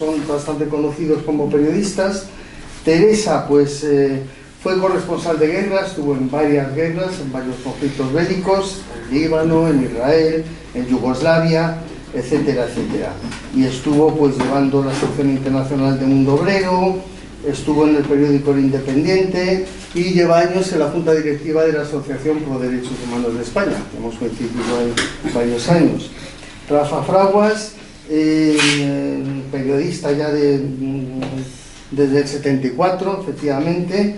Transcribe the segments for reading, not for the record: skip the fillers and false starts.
son bastante conocidos como periodistas. Teresa, pues, fue corresponsal de guerra, estuvo en varias guerras, en varios conflictos bélicos, en Líbano, en Israel, en Yugoslavia, etcétera, etcétera. Y estuvo, pues, llevando la sección internacional de Mundo Obrero, estuvo en el periódico El Independiente y lleva años en la Junta Directiva de la Asociación Pro Derechos Humanos de España. Hemos coincidido en varios años. Rafa Fraguas, periodista ya desde el 74, efectivamente,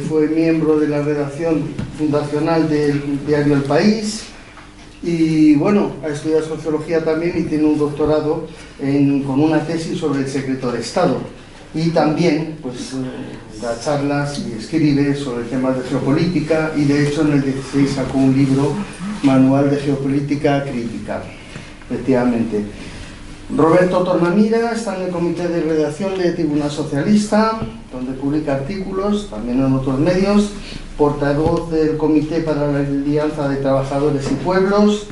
fue miembro de la redacción fundacional del diario El País y, bueno, ha estudiado sociología también y tiene un doctorado con una tesis sobre el secreto de Estado. Y también, pues, da charlas y escribe sobre temas de geopolítica y, de hecho, en el 16 sacó un libro, Manual de Geopolítica Crítica, efectivamente. Roberto Tornamira está en el comité de redacción de Tribuna Socialista, donde publica artículos, también en otros medios, portavoz del Comité para la Alianza de Trabajadores y Pueblos,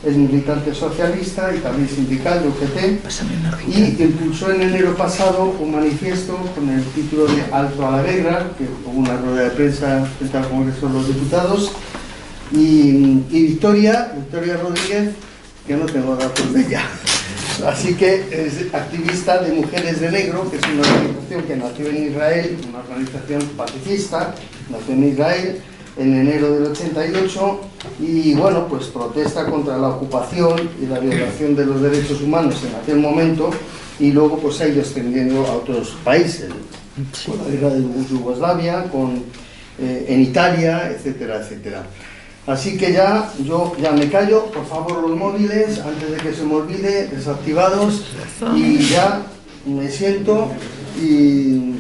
es militante socialista y también sindical de UGT, y impulsó en enero pasado un manifiesto con el título de Alto a la Guerra, que hubo una rueda de prensa frente al Congreso de los Diputados, y Victoria Rodríguez, que no tengo datos de ella. Así que es activista de Mujeres de Negro, que es una organización que nació en Israel, una organización pacifista, nació en Israel en enero del 88 y, bueno, pues protesta contra la ocupación y la violación de los derechos humanos en aquel momento y luego pues ha ido extendiendo a otros países, con la guerra de Yugoslavia, en Italia, etcétera, etcétera. Así que yo ya me callo, por favor, los móviles, antes de que se me olvide, desactivados, y ya me siento y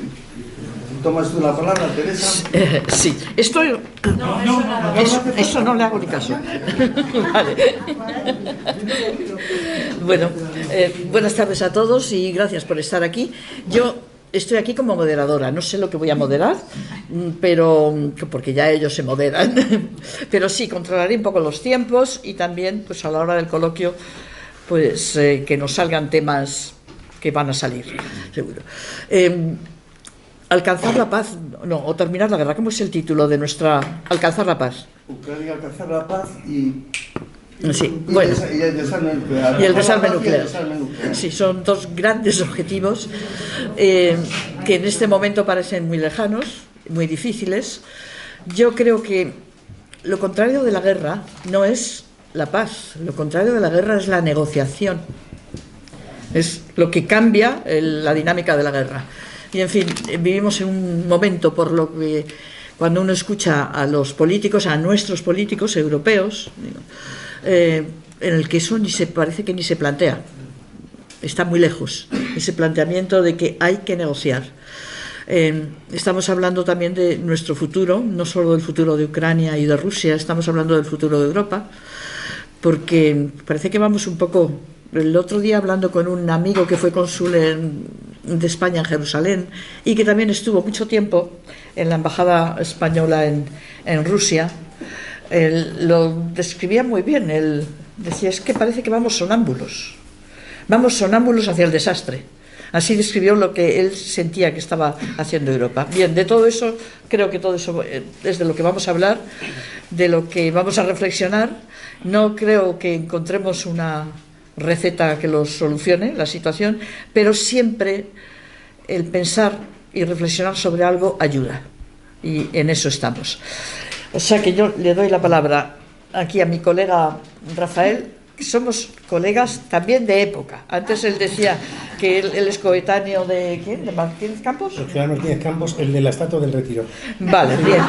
tomas tú la palabra, Teresa. Sí, eso no le hago ni caso. Vale. Bueno, buenas tardes a todos y gracias por estar aquí. Yo estoy aquí como moderadora, no sé lo que voy a moderar, pero porque ya ellos se moderan, pero sí, controlaré un poco los tiempos y también, pues a la hora del coloquio, pues que nos salgan temas que van a salir, seguro. Alcanzar la paz, no, o terminar la guerra, ¿cómo es el título de nuestra? Alcanzar la paz. Ucrania, alcanzar la paz y... Sí, bueno, y el desarme nuclear. Y el desarme nuclear. Sí, son dos grandes objetivos que en este momento parecen muy lejanos, muy difíciles. Yo creo que lo contrario de la guerra no es la paz, lo contrario de la guerra es la negociación. Es lo que cambia la dinámica de la guerra. Y, en fin, vivimos en un momento por lo que cuando uno escucha a los políticos, a nuestros políticos europeos, en el que eso parece que ni se plantea, está muy lejos ese planteamiento de que hay que negociar. Estamos hablando también de nuestro futuro, no solo del futuro de Ucrania y de Rusia, estamos hablando del futuro de Europa, porque parece que vamos un poco... El otro día, hablando con un amigo que fue cónsul de España en Jerusalén y que también estuvo mucho tiempo en la embajada española en Rusia, lo describía muy bien. Él decía, es que parece que vamos sonámbulos hacia el desastre. Así describió lo que él sentía que estaba haciendo Europa. Bien, de todo eso, creo que todo eso es de lo que vamos a hablar, de lo que vamos a reflexionar. No creo que encontremos una receta que lo solucione la situación, pero siempre el pensar y reflexionar sobre algo ayuda, y en eso estamos. O sea que yo le doy la palabra aquí a mi colega Rafael, que somos colegas también de época. Antes él decía que él es coetáneo de... ¿quién? ¿De Martínez Campos? El general Martínez Campos, el de la Estatua del Retiro. Vale, bien.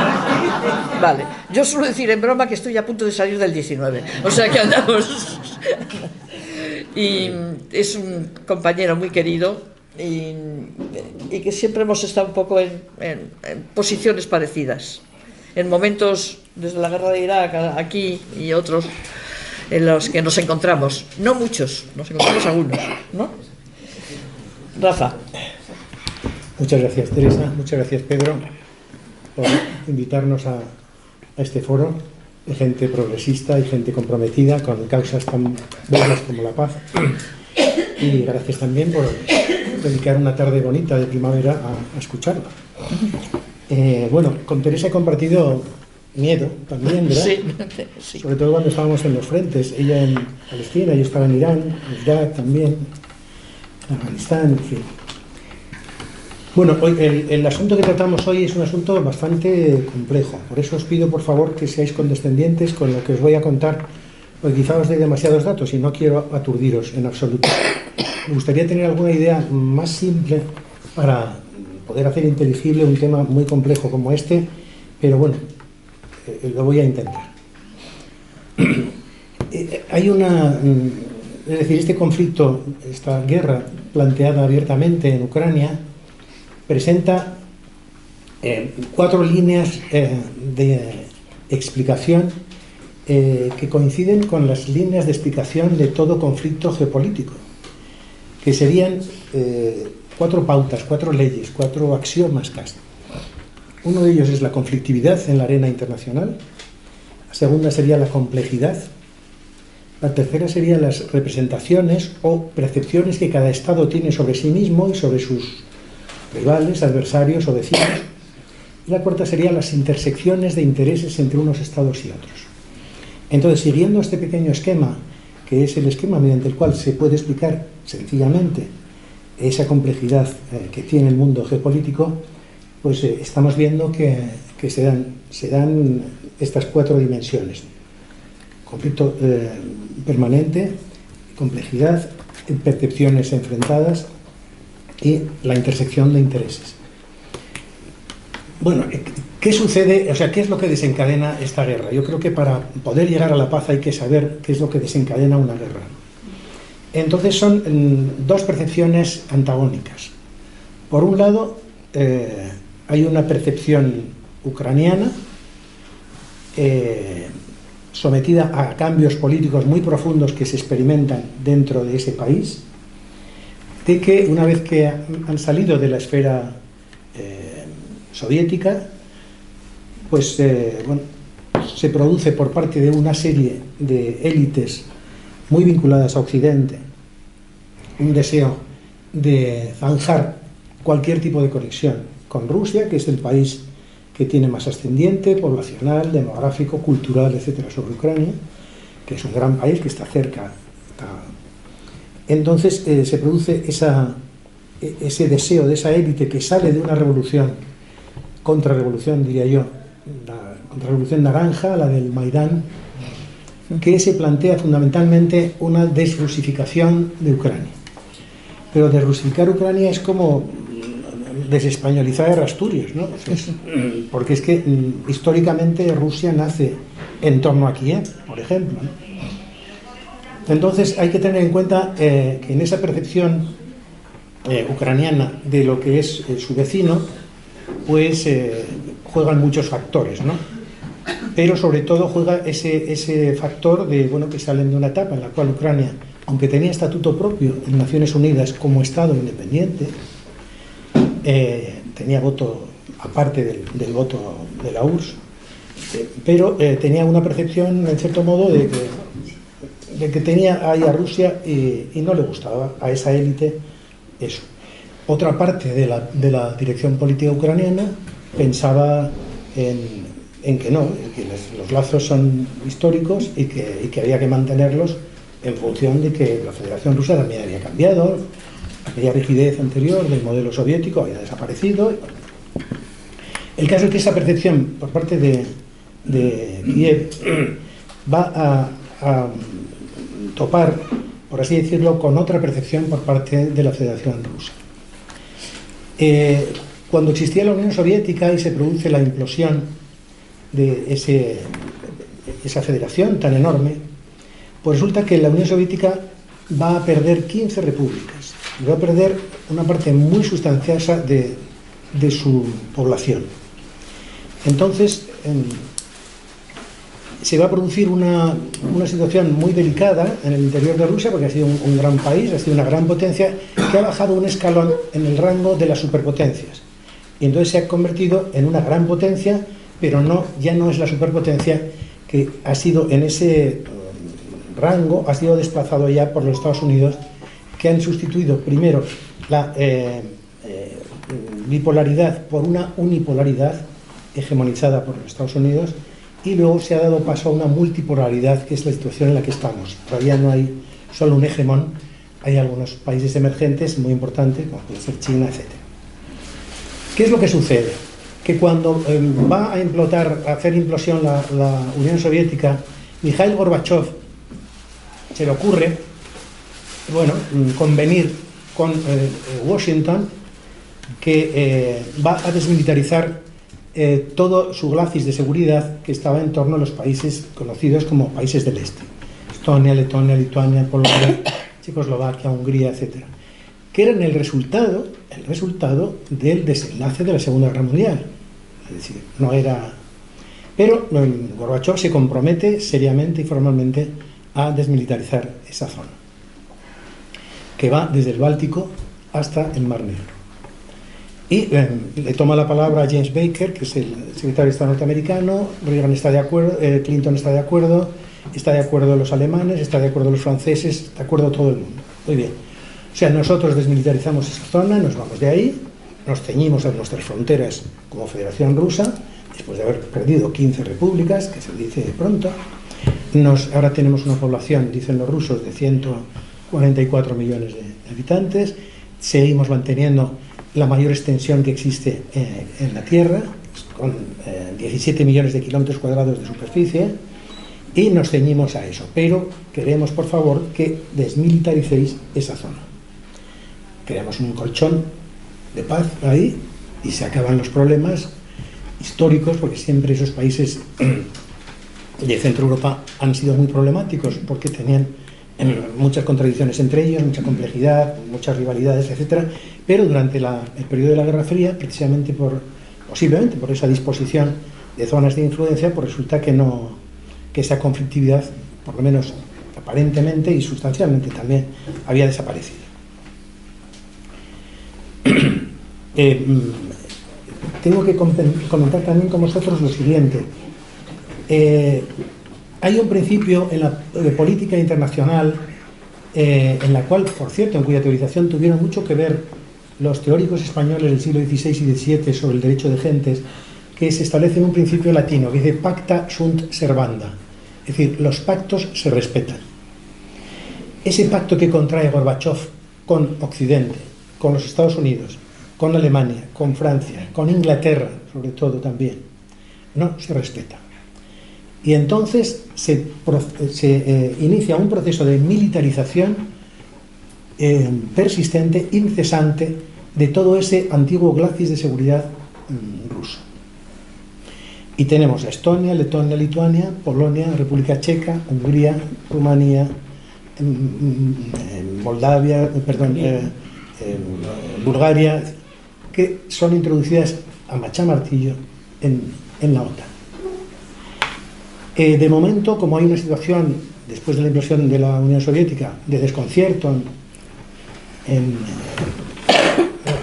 Vale. Yo suelo decir en broma que estoy a punto de salir del 19. O sea que andamos... Y es un compañero muy querido y que siempre hemos estado un poco en posiciones parecidas. En momentos, desde la guerra de Irak, aquí y otros, en los que nos encontramos. No muchos, nos encontramos algunos, ¿no? Rafa. Muchas gracias, Teresa. Muchas gracias, Pedro, por invitarnos a este foro de gente progresista y gente comprometida con causas tan bellas como la paz. Y gracias también por dedicar una tarde bonita de primavera a escucharla. Bueno, con Teresa he compartido miedo también, ¿verdad? Sí. Sobre todo cuando estábamos en los frentes, ella en Palestina, yo estaba en Irán, en Irak también, en Afganistán, en fin. Bueno, hoy, el asunto que tratamos hoy es un asunto bastante complejo, por eso os pido por favor que seáis condescendientes con lo que os voy a contar, porque quizá os dé demasiados datos y no quiero aturdiros en absoluto. Me gustaría tener alguna idea más simple para poder hacer inteligible un tema muy complejo como este, pero bueno, lo voy a intentar. Hay es decir, este conflicto, esta guerra planteada abiertamente en Ucrania, presenta 4 líneas de explicación que coinciden con las líneas de explicación de todo conflicto geopolítico, que serían 4 pautas, 4 leyes, 4 axiomas casi. Uno de ellos es la conflictividad en la arena internacional, la segunda sería la complejidad, la tercera serían las representaciones o percepciones que cada Estado tiene sobre sí mismo y sobre sus rivales, adversarios o vecinos, y la cuarta serían las intersecciones de intereses entre unos Estados y otros. Entonces, siguiendo este pequeño esquema, que es el esquema mediante el cual se puede explicar sencillamente esa complejidad que tiene el mundo geopolítico, pues estamos viendo que se dan estas 4 dimensiones: conflicto permanente, complejidad, percepciones enfrentadas y la intersección de intereses. Bueno, ¿qué sucede? O sea, ¿qué es lo que desencadena esta guerra? Yo creo que para poder llegar a la paz hay que saber qué es lo que desencadena una guerra. Entonces son 2 percepciones antagónicas. Por un lado, hay una percepción ucraniana sometida a cambios políticos muy profundos que se experimentan dentro de ese país, de que una vez que han salido de la esfera soviética, pues bueno, se produce por parte de una serie de élites muy vinculadas a Occidente un deseo de zanjar cualquier tipo de conexión con Rusia, que es el país que tiene más ascendiente poblacional, demográfico, cultural, etcétera, sobre Ucrania, que es un gran país que está cerca. Entonces se produce ese deseo de esa élite que sale de una revolución, contrarrevolución diría yo, la contrarrevolución naranja, la del Maidán, que se plantea fundamentalmente una desrusificación de Ucrania. Pero desrusificar Ucrania es como desespañolizar Asturias, ¿no? Porque es que históricamente Rusia nace en torno a Kiev, por ejemplo, ¿no? Entonces hay que tener en cuenta que en esa percepción ucraniana de lo que es su vecino, pues juegan muchos factores, ¿no? Pero sobre todo juega ese factor de, bueno, que salen de una etapa en la cual Ucrania, aunque tenía estatuto propio en Naciones Unidas como Estado independiente, tenía voto aparte del voto de la URSS, pero tenía una percepción en cierto modo de que tenía ahí a Rusia y no le gustaba a esa élite eso. Otra parte de la dirección política ucraniana pensaba en que no, en que los lazos son históricos y que había que mantenerlos en función de que la Federación Rusa también había cambiado, aquella rigidez anterior del modelo soviético había desaparecido. El caso es que esa percepción por parte de Kiev va a topar, por así decirlo, con otra percepción por parte de la Federación Rusa. Cuando existía la Unión Soviética y se produce la implosión de esa federación tan enorme, pues resulta que la Unión Soviética va a perder 15 repúblicas, va a perder una parte muy sustanciosa de su población. Entonces se va a producir una situación muy delicada en el interior de Rusia, porque ha sido un gran país, ha sido una gran potencia, que ha bajado un escalón en el rango de las superpotencias. Y entonces se ha convertido en una gran potencia, pero ya no es la superpotencia que ha sido en ese rango, ha sido desplazado ya por los Estados Unidos, que han sustituido primero la bipolaridad por una unipolaridad hegemonizada por los Estados Unidos, y luego se ha dado paso a una multipolaridad, que es la situación en la que estamos. Todavía no hay solo un hegemón, hay algunos países emergentes muy importantes, como puede ser China, etc. ¿Qué es lo que sucede? Que cuando va a implotar, a hacer implosión la Unión Soviética, Mikhail Gorbachev se le ocurre, bueno, convenir con Washington que va a desmilitarizar todo su glacis de seguridad que estaba en torno a los países conocidos como países del este: Estonia, Letonia, Lituania, Polonia, Checoslovaquia, Hungría, etc. Que eran el resultado del desenlace de la Segunda Guerra Mundial. Es decir, no era... Pero Gorbachev se compromete seriamente y formalmente a desmilitarizar esa zona, que va desde el Báltico hasta el Mar Negro. Y le toma la palabra a James Baker, que es el secretario de Estado norteamericano. Reagan está de acuerdo, Clinton está de acuerdo los alemanes, está de acuerdo los franceses, está de acuerdo todo el mundo. Muy bien. O sea, nosotros desmilitarizamos esa zona, nos vamos de ahí, nos ceñimos a nuestras fronteras como Federación Rusa, después de haber perdido 15 repúblicas, que se dice de pronto. Ahora tenemos una población, dicen los rusos, de 144 millones de habitantes. Seguimos manteniendo la mayor extensión que existe en la Tierra, con 17 millones de kilómetros cuadrados de superficie, y nos ceñimos a eso. Pero queremos, por favor, que desmilitaricéis esa zona. Creamos un colchón de paz ahí y se acaban los problemas históricos, porque siempre esos países de Centro Europa han sido muy problemáticos, porque tenían muchas contradicciones entre ellos, mucha complejidad, muchas rivalidades, etc. Pero durante el periodo de la Guerra Fría, precisamente posiblemente por esa disposición de zonas de influencia, pues resulta que esa conflictividad, por lo menos aparentemente y sustancialmente también, había desaparecido. Tengo que comentar también con vosotros lo siguiente. Hay un principio en la política internacional en la cual, por cierto, en cuya teorización tuvieron mucho que ver los teóricos españoles del siglo XVI y XVII sobre el derecho de gentes, que se establece en un principio latino que dice pacta sunt servanda, es decir, los pactos se respetan. Ese pacto que contrae Gorbachev con Occidente, con los Estados Unidos, con Alemania, con Francia, con Inglaterra, sobre todo también, no se respeta. Y entonces se inicia un proceso de militarización persistente, incesante, de todo ese antiguo glacis de seguridad ruso. Y tenemos a Estonia, Letonia, Lituania, Polonia, República Checa, Hungría, Rumanía, Moldavia, Bulgaria, que son introducidas a machamartillo en la OTAN. De momento, como hay una situación, después de la implosión de la Unión Soviética, de desconcierto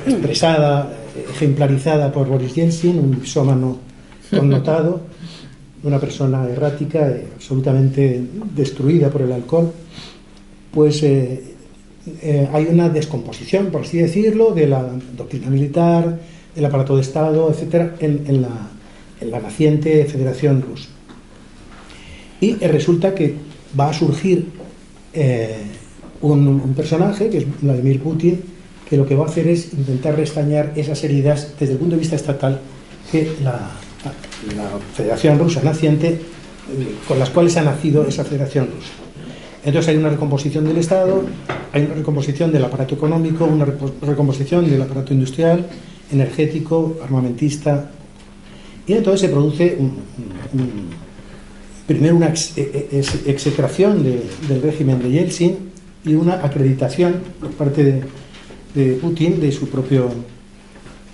expresada, ejemplarizada por Boris Yeltsin, un misómano connotado, una persona errática, absolutamente destruida por el alcohol, pues hay una descomposición, por así decirlo, de la doctrina militar, del aparato de Estado, etcétera, en la naciente Federación Rusa. Y resulta que va a surgir un personaje, que es Vladimir Putin, que lo que va a hacer es intentar restañar esas heridas desde el punto de vista estatal que la Federación Rusa naciente, con las cuales ha nacido esa Federación Rusa. Entonces hay una recomposición del Estado, hay una recomposición del aparato económico, una recomposición del aparato industrial, energético, armamentista, y entonces se produce primero una execración del régimen de Yeltsin y una acreditación por parte de Putin de su propio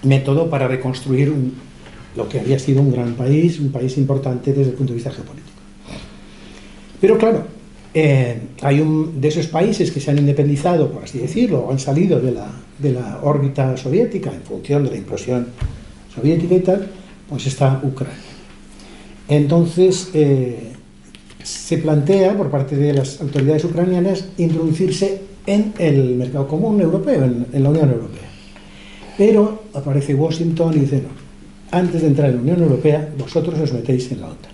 método para reconstruir lo que había sido un gran país, un país importante desde el punto de vista geopolítico. Pero claro, hay de esos países que se han independizado, por así decirlo, o han salido de la órbita soviética en función de la implosión soviética y tal, pues está Ucrania. Entonces se plantea por parte de las autoridades ucranianas introducirse en el mercado común europeo, en la Unión Europea. Pero aparece Washington y dice, no, antes de entrar en la Unión Europea, vosotros os metéis en la OTAN.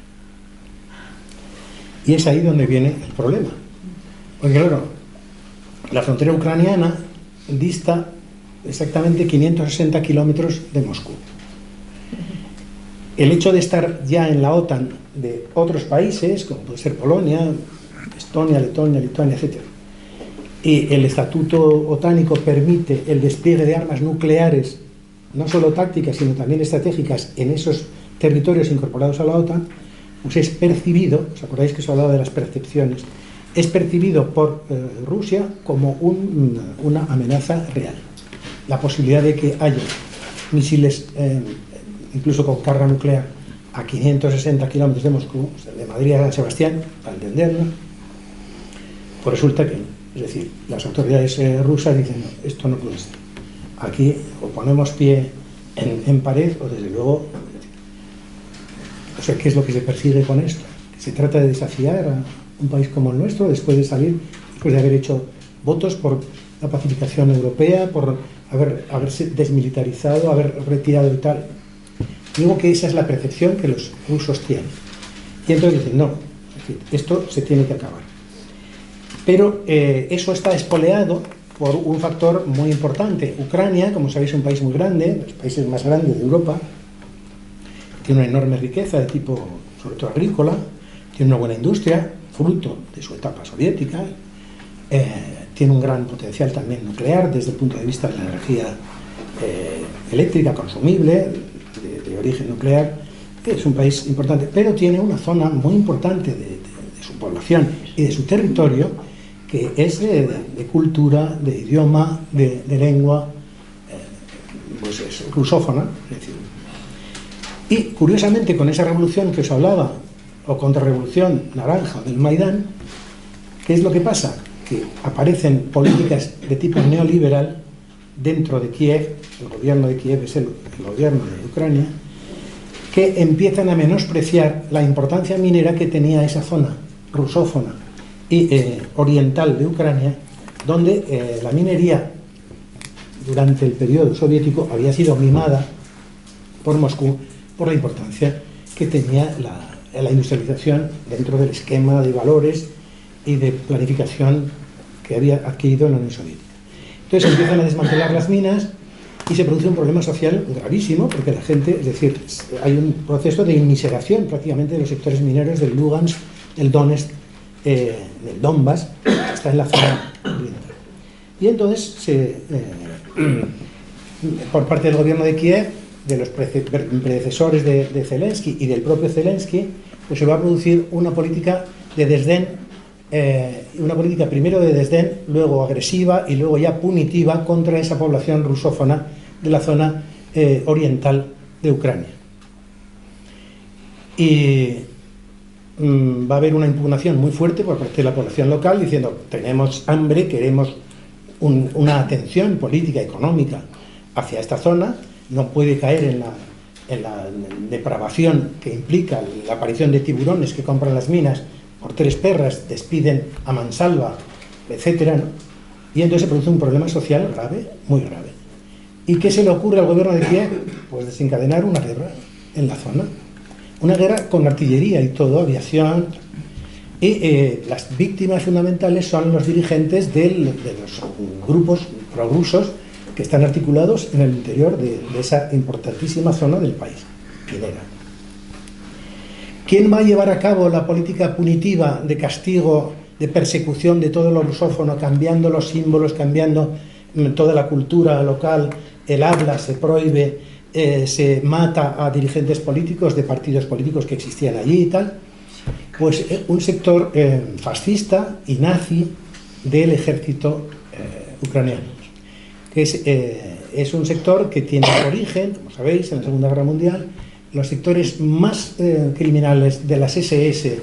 Y es ahí donde viene el problema. Porque claro, la frontera ucraniana dista exactamente 560 kilómetros de Moscú. El hecho de estar ya en la OTAN de otros países, como puede ser Polonia, Estonia, Letonia, Lituania, etc., y el estatuto otánico permite el despliegue de armas nucleares, no solo tácticas, sino también estratégicas, en esos territorios incorporados a la OTAN, pues es percibido, ¿os acordáis que os hablaba de las percepciones? Es percibido por Rusia como una amenaza real. La posibilidad de que haya misiles, incluso con carga nuclear, a 560 kilómetros de Moscú, o sea, de Madrid a San Sebastián, para entenderlo, pues resulta que no. Es decir, las autoridades rusas dicen, no, esto no puede ser. Aquí o ponemos pie en pared o desde luego... O sea, ¿qué es lo que se persigue con esto? Se trata de desafiar a un país como el nuestro después de salir, después de haber hecho votos por la pacificación europea, por haberse desmilitarizado, haber retirado y tal. Digo que esa es la percepción que los rusos tienen. Y entonces dicen, no, esto se tiene que acabar. Pero eso está espoleado por un factor muy importante. Ucrania, como sabéis, es un país muy grande, de los países más grandes de Europa, tiene una enorme riqueza de tipo, sobre todo agrícola, tiene una buena industria, fruto de su etapa soviética, tiene un gran potencial también nuclear desde el punto de vista de la energía eléctrica consumible, de origen nuclear. Es un país importante, pero tiene una zona muy importante de su población y de su territorio que es de cultura, de idioma, de lengua, pues es rusófona, es decir. Y curiosamente, con esa revolución que os hablaba, o contrarrevolución naranja del Maidán, ¿qué es lo que pasa? Que aparecen políticas de tipo neoliberal dentro de Kiev, el gobierno de Kiev es el gobierno de Ucrania, que empiezan a menospreciar la importancia minera que tenía esa zona rusófona y oriental de Ucrania, donde la minería durante el periodo soviético había sido mimada por Moscú por la importancia que tenía la industrialización dentro del esquema de valores y de planificación que había adquirido en la Unión Soviética. Entonces empiezan a desmantelar las minas y se produce un problema social gravísimo, porque la gente, es decir, hay un proceso de inmiseración prácticamente de los sectores mineros del Lugansk, del Donetsk, del Donbass, que está en la zona oriental. Y entonces, por parte del gobierno de Kiev, de los predecesores de Zelensky y del propio Zelensky, pues se va a producir una política de desdén, una política primero de desdén, luego agresiva y luego ya punitiva contra esa población rusófona de la zona oriental de Ucrania. Y va a haber una impugnación muy fuerte por parte de la población local diciendo, tenemos hambre, queremos una atención política, económica hacia esta zona, no puede caer en la depravación que implica la aparición de tiburones que compran las minas por 3 perras, despiden a mansalva, etcétera, ¿no? Y entonces se produce un problema social grave, muy grave. ¿Y qué se le ocurre al gobierno de Kiev? Pues desencadenar una guerra en la zona. Una guerra con artillería y todo, aviación. Y las víctimas fundamentales son los dirigentes de los grupos prorrusos que están articulados en el interior de esa importantísima zona del país, minera. ¿Quién va a llevar a cabo la política punitiva de castigo, de persecución de todo lo rusófono, cambiando los símbolos, cambiando toda la cultura local, el habla se prohíbe, se mata a dirigentes políticos de partidos políticos que existían allí y tal? Pues un sector fascista y nazi del ejército ucraniano, que es un sector que tiene origen, como sabéis, en la Segunda Guerra Mundial. Los sectores más criminales de las SS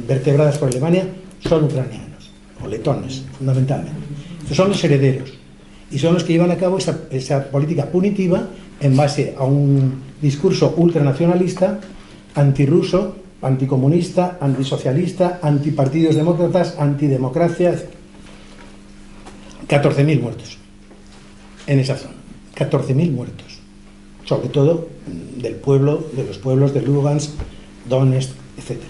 vertebradas por Alemania son ucranianos, o letones, fundamentalmente. Estos son los herederos, y son los que llevan a cabo esa política punitiva en base a un discurso ultranacionalista, antirruso, anticomunista, antisocialista, antipartidos demócratas, antidemocracia. 14.000 muertos en esa zona. 14.000 muertos. Sobre todo del pueblo, de los pueblos de Lugansk, Donetsk, etc.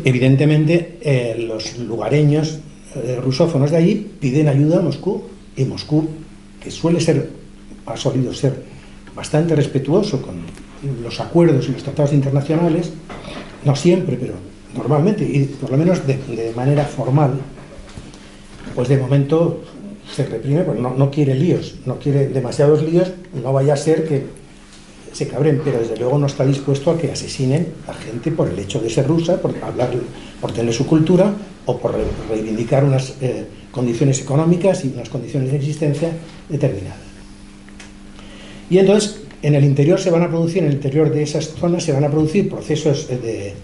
Evidentemente, los lugareños rusófonos de allí piden ayuda a Moscú, y Moscú, que ha solido ser bastante respetuoso con los acuerdos y los tratados internacionales, no siempre, pero normalmente, y por lo menos de manera formal, pues de momento se reprime, pues no quiere líos, no quiere demasiados líos, no vaya a ser que se cabren, pero desde luego no está dispuesto a que asesinen a gente por el hecho de ser rusa, por hablar, por tener su cultura, o por reivindicar unas condiciones económicas y unas condiciones de existencia determinadas. Y entonces, en el interior en el interior de esas zonas se van a producir procesos de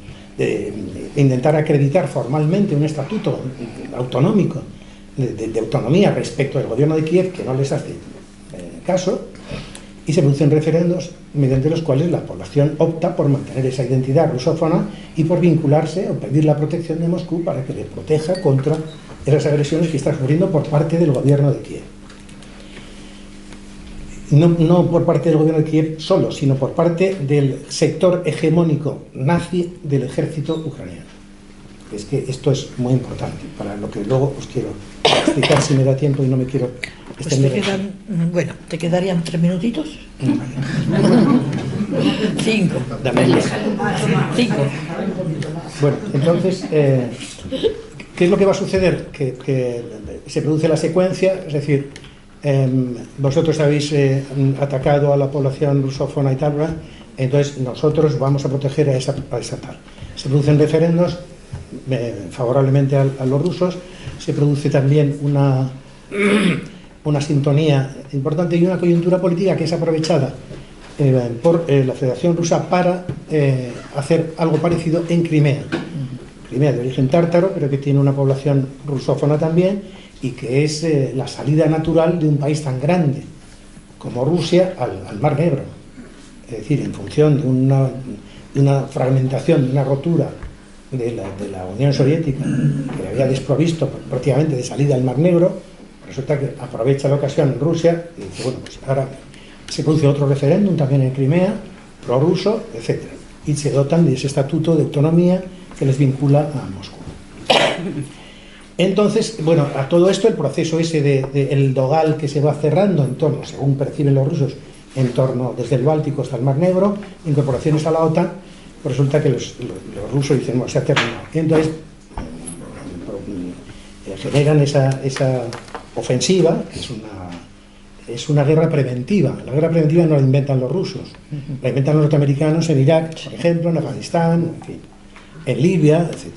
intentar acreditar formalmente un estatuto autonómico, de autonomía respecto del gobierno de Kiev, que no les hace caso, y se producen referendos mediante los cuales la población opta por mantener esa identidad rusófona y por vincularse o pedir la protección de Moscú para que le proteja contra esas agresiones que está sufriendo por parte del gobierno de Kiev. No por parte del gobierno de Kiev solo, sino por parte del sector hegemónico nazi del ejército ucraniano. Es que esto es muy importante para lo que luego os quiero explicar, si me da tiempo, y no me quiero extender. Pues te quedarían 3 minutitos. 5. Dame 5. Bueno, entonces, ¿qué es lo que va a suceder? Que se produce la secuencia, es decir, vosotros habéis atacado a la población rusófona y tal, ¿verdad? Entonces nosotros vamos a proteger a esa tal. Se producen referendos favorablemente a los rusos, se produce también una sintonía importante y una coyuntura política que es aprovechada por la Federación Rusa para hacer algo parecido en Crimea. Crimea de origen tártaro, pero que tiene una población rusófona también, y que es la salida natural de un país tan grande como Rusia al Mar Negro. Es decir, en función de una fragmentación, de una rotura de la Unión Soviética, que le había desprovisto prácticamente de salida al Mar Negro, resulta que aprovecha la ocasión en Rusia y dice, bueno, pues ahora se produce otro referéndum también en Crimea, prorruso, etc. Y se dotan de ese estatuto de autonomía que les vincula a Moscú. Entonces, bueno, a todo esto el proceso ese el dogal que se va cerrando en torno, según perciben los rusos, en torno desde el Báltico hasta el Mar Negro, incorporaciones a la OTAN, pues resulta que los rusos dicen, bueno, se ha terminado. Y entonces generan esa ofensiva, que es una guerra preventiva. La guerra preventiva no la inventan los rusos, la inventan los norteamericanos en Irak, por ejemplo, en Afganistán, en fin, en Libia, etc.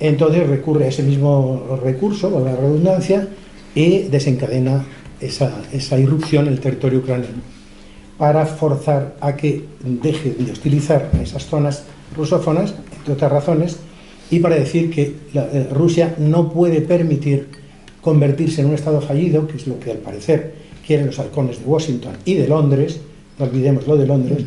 Entonces recurre a ese mismo recurso, valga la redundancia, y desencadena esa irrupción en el territorio ucraniano para forzar a que deje de hostilizar a esas zonas rusófonas, entre otras razones, y para decir que Rusia no puede permitir convertirse en un Estado fallido, que es lo que al parecer quieren los halcones de Washington y de Londres, no olvidemos lo de Londres,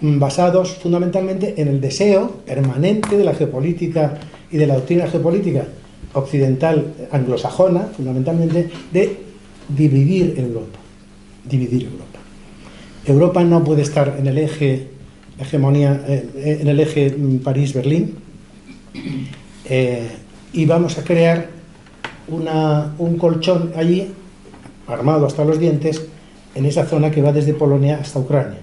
basados fundamentalmente en el deseo permanente de la geopolítica y de la doctrina geopolítica occidental anglosajona, fundamentalmente, de dividir Europa. Europa no puede estar en el eje hegemonía, en el eje París-Berlín, y vamos a crear un colchón allí, armado hasta los dientes, en esa zona que va desde Polonia hasta Ucrania.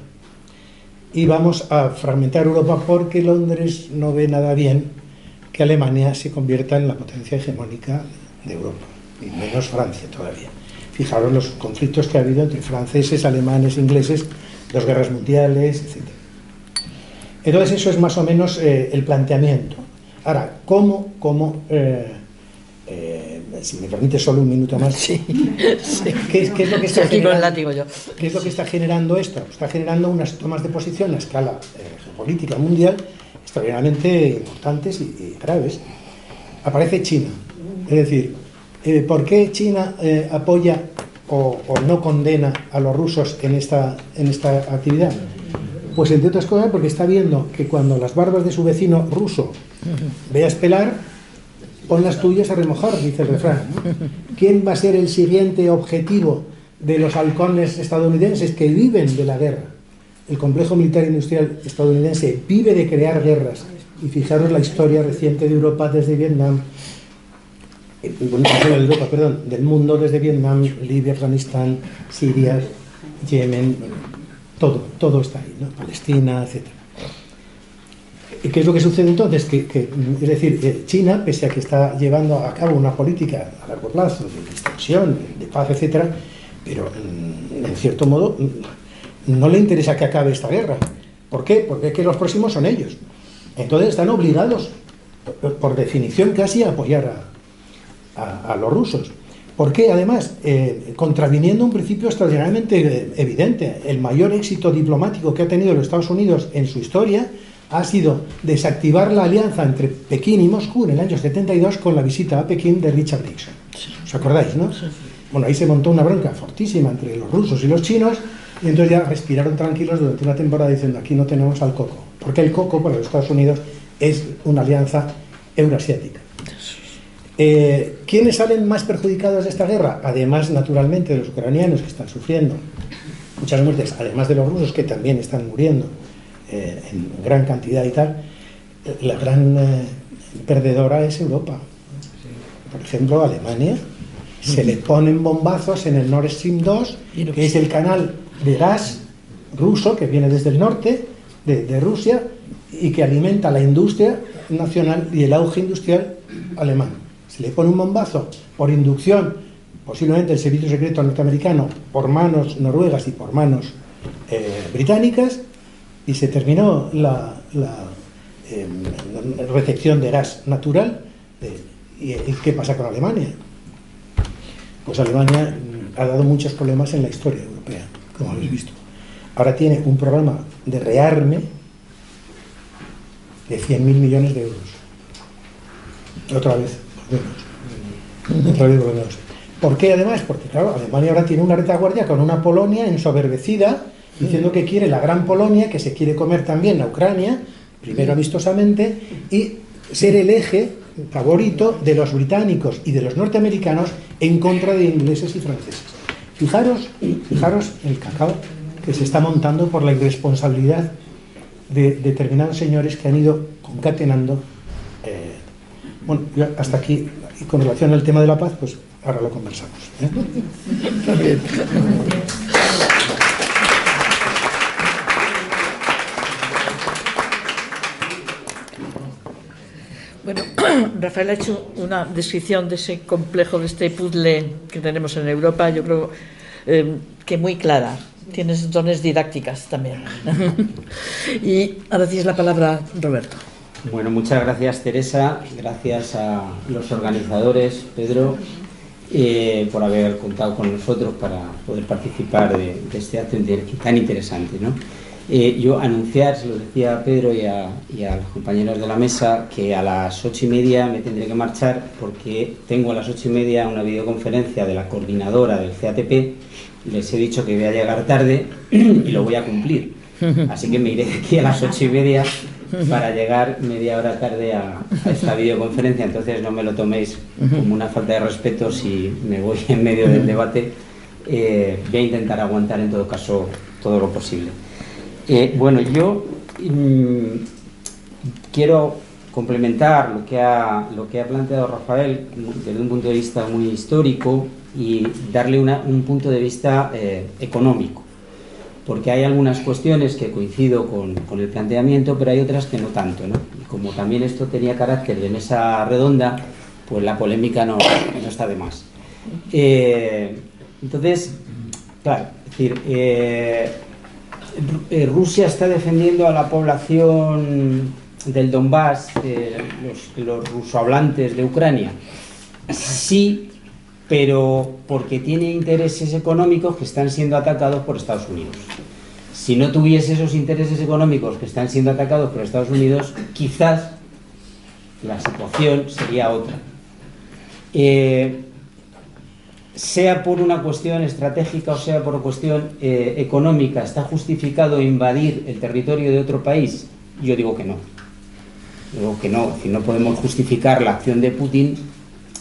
Y vamos a fragmentar Europa porque Londres no ve nada bien que Alemania se convierta en la potencia hegemónica de Europa, y menos Francia todavía. Fijaros los conflictos que ha habido entre franceses, alemanes, ingleses, 2 guerras mundiales, etc. Entonces eso es más o menos el planteamiento. Ahora, si me permite solo un minuto más, sí. ¿Qué es lo que está generando? ¿Qué es lo que está generando esto? Está generando unas tomas de posición a escala geopolítica mundial extraordinariamente importantes y graves. Aparece China. Es decir, ¿por qué China apoya o no condena a los rusos en esta actividad? Pues entre otras cosas porque está viendo que cuando las barbas de su vecino ruso veas pelar, pon las tuyas a remojar, dice el refrán, ¿no? ¿Quién va a ser el siguiente objetivo de los halcones estadounidenses que viven de la guerra? El complejo militar industrial estadounidense vive de crear guerras. Y fijaros la historia reciente de Europa desde Vietnam, del mundo desde Vietnam, Libia, Afganistán, Siria, Yemen, todo está ahí, ¿no? Palestina, etc. ¿Y qué es lo que sucede entonces? Es decir, China, pese a que está llevando a cabo una política a largo plazo de extensión, de paz, etc., pero en cierto modo no le interesa que acabe esta guerra. ¿Por qué? Porque es que los próximos son ellos. Entonces están obligados, por definición casi, a apoyar a los rusos. ¿Por qué? Además, contraviniendo un principio extraordinariamente evidente. El mayor éxito diplomático que ha tenido los Estados Unidos en su historia ha sido desactivar la alianza entre Pekín y Moscú en el año 72 con la visita a Pekín de Richard Nixon. ¿Os acordáis, no? Bueno, ahí se montó una bronca fortísima entre los rusos y los chinos, y entonces ya respiraron tranquilos durante una temporada diciendo: aquí no tenemos al coco, porque el coco para los Estados Unidos es una alianza euroasiática. ¿Quiénes salen más perjudicados de esta guerra? Además, naturalmente, de los ucranianos, que están sufriendo muchas muertes, además de los rusos, que también están muriendo en gran cantidad y tal. La gran perdedora es Europa. Por ejemplo, Alemania. Se le ponen bombazos en el Nord Stream 2, que es el canal de gas ruso que viene desde el norte de Rusia y que alimenta la industria nacional y el auge industrial alemán. Se le pone un bombazo por inducción, posiblemente el servicio secreto norteamericano, por manos noruegas y por manos británicas, y se terminó la recepción de gas natural. ¿Y qué pasa con Alemania? Pues Alemania ha dado muchos problemas en la historia europea, como habéis visto. Ahora tiene un programa de rearme de 100.000 millones de euros. Otra vez volvemos. ¿Por qué además? Porque claro, Alemania ahora tiene una retaguardia con una Polonia ensoberbecida, diciendo que quiere la gran Polonia, que se quiere comer también a Ucrania, primero amistosamente, y ser el eje favorito de los británicos y de los norteamericanos en contra de ingleses y franceses. Fijaros el cacao que se está montando por la irresponsabilidad de determinados señores que han ido concatenando. Bueno, yo hasta aquí, y con relación al tema de la paz, pues ahora lo conversamos, ¿eh? Está bien. Bueno, Rafael ha hecho una descripción de ese complejo, de este puzzle que tenemos en Europa, yo creo que muy clara. Tienes dones didácticas también. Y ahora tienes la palabra, Roberto. Bueno, muchas gracias, Teresa. Gracias a los organizadores, Pedro, por haber contado con nosotros para poder participar de este acto tan interesante, ¿no? Yo anunciar, se lo decía a Pedro y a los compañeros de la mesa, que a las 8:30 me tendré que marchar porque tengo a las 8:30 una videoconferencia de la coordinadora del CATP. Les he dicho que voy a llegar tarde y lo voy a cumplir. Así que me iré de aquí a las 8:30 para llegar media hora tarde a esta videoconferencia. Entonces no me lo toméis como una falta de respeto si me voy en medio del debate. Voy a intentar aguantar en todo caso todo lo posible. Bueno, yo quiero complementar lo que ha planteado Rafael desde un punto de vista muy histórico y darle un punto de vista económico, porque hay algunas cuestiones que coincido con el planteamiento, pero hay otras que no tanto, ¿no? Y como también esto tenía carácter de mesa redonda, pues la polémica no está de más. Entonces, claro, es decir, Rusia está defendiendo a la población del Donbass, los rusohablantes de Ucrania. Sí, pero porque tiene intereses económicos que están siendo atacados por Estados Unidos. Si no tuviese esos intereses económicos que están siendo atacados por Estados Unidos, quizás la situación sería otra. Sea por una cuestión estratégica o sea por cuestión económica, ¿está justificado invadir el territorio de otro país? Yo digo que no. o que no, si no podemos justificar la acción de Putin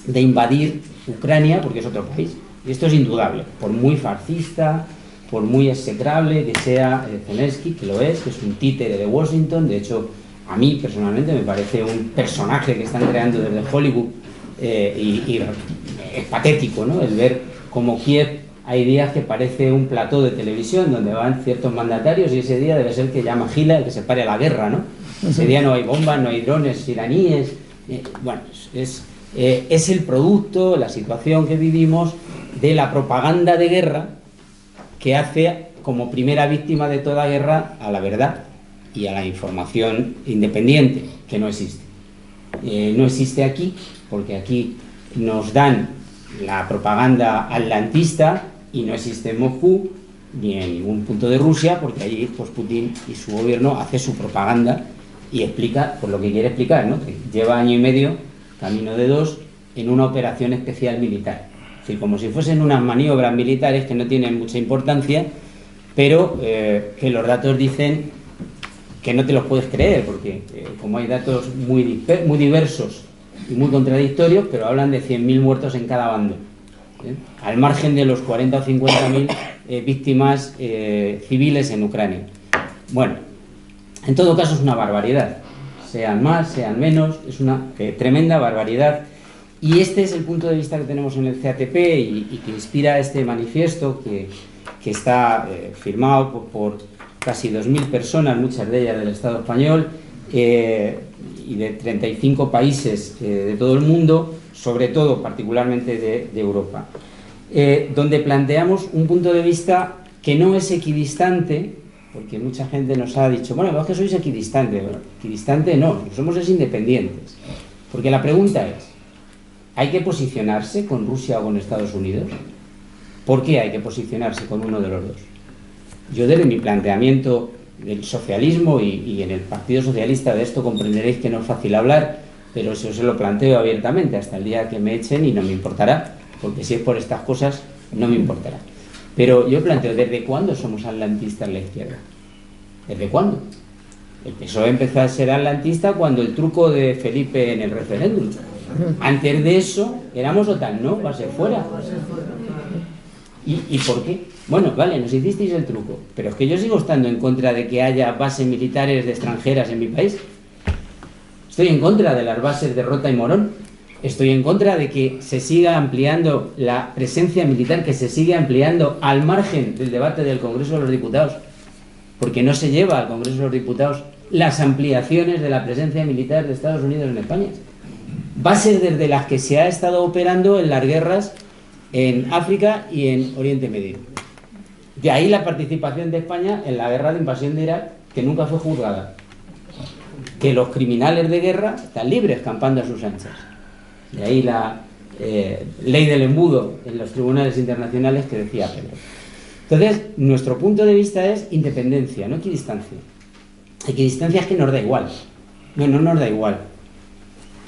de invadir Ucrania porque es otro país. Y esto es indudable, por muy fascista, por muy execrable que sea Zelensky, que lo es, que es un títere de Washington. De hecho, a mí personalmente me parece un personaje que están creando desde Hollywood, y es patético, ¿no?, el ver como Kiev hay días que parece un plató de televisión donde van ciertos mandatarios y ese día debe ser que llama Gila el que se pare la guerra, ¿no? Ese día no hay bombas, no hay drones iraníes. Bueno, es el producto, la situación que vivimos de la propaganda de guerra que hace como primera víctima de toda guerra a la verdad y a la información independiente, que no existe. No existe aquí, porque aquí nos dan la propaganda atlantista y no existe en Moscú ni en ningún punto de Rusia, porque allí pues Putin y su gobierno hace su propaganda y explica por lo que quiere explicar, ¿no?, que lleva año y medio, camino de 2, en una operación especial militar. Es decir, como si fuesen unas maniobras militares que no tienen mucha importancia, pero que los datos dicen que no te los puedes creer, porque como hay datos muy diversos y muy contradictorios, pero hablan de 100.000 muertos en cada bando, al margen de los 40 o 50.000 víctimas civiles en Ucrania. Bueno, en todo caso es una barbaridad, sean más, sean menos, es una tremenda barbaridad. Y este es el punto de vista que tenemos en el CATP y que inspira este manifiesto que está firmado por casi 2.000 personas, muchas de ellas del Estado español, y de 35 países de todo el mundo, sobre todo particularmente de Europa, donde planteamos un punto de vista que no es equidistante, porque mucha gente nos ha dicho, bueno, es que sois equidistantes. Bueno, equidistante no, somos independientes, porque la pregunta es, ¿hay que posicionarse con Rusia o con Estados Unidos? ¿Por qué hay que posicionarse con uno de los dos? Yo desde mi planteamiento del socialismo y en el Partido Socialista de esto comprenderéis que no es fácil hablar, pero eso se lo planteo abiertamente hasta el día que me echen y no me importará, porque si es por estas cosas no me importará. Pero yo planteo, ¿desde cuándo somos atlantistas la izquierda? ¿Desde cuándo? El PSOE empezó a ser atlantista cuando el truco de Felipe en el referéndum. Antes de eso éramos OTAN, ¿no? Va a ser fuera. ¿Y por qué? Bueno, vale, nos hicisteis el truco, pero es que yo sigo estando en contra de que haya bases militares de extranjeras en mi país. Estoy en contra de las bases de Rota y Morón. Estoy en contra de que se siga ampliando la presencia militar, que se siga ampliando al margen del debate del Congreso de los Diputados, porque no se lleva al Congreso de los Diputados las ampliaciones de la presencia militar de Estados Unidos en España. Bases desde las que se ha estado operando en las guerras en África y en Oriente Medio. De ahí la participación de España en la guerra de invasión de Irak, que nunca fue juzgada. Que los criminales de guerra están libres campando a sus anchas. De ahí la ley del embudo en los tribunales internacionales que decía Pedro. Entonces, nuestro punto de vista es independencia, no equidistancia. Equidistancia es que nos da igual. No nos da igual.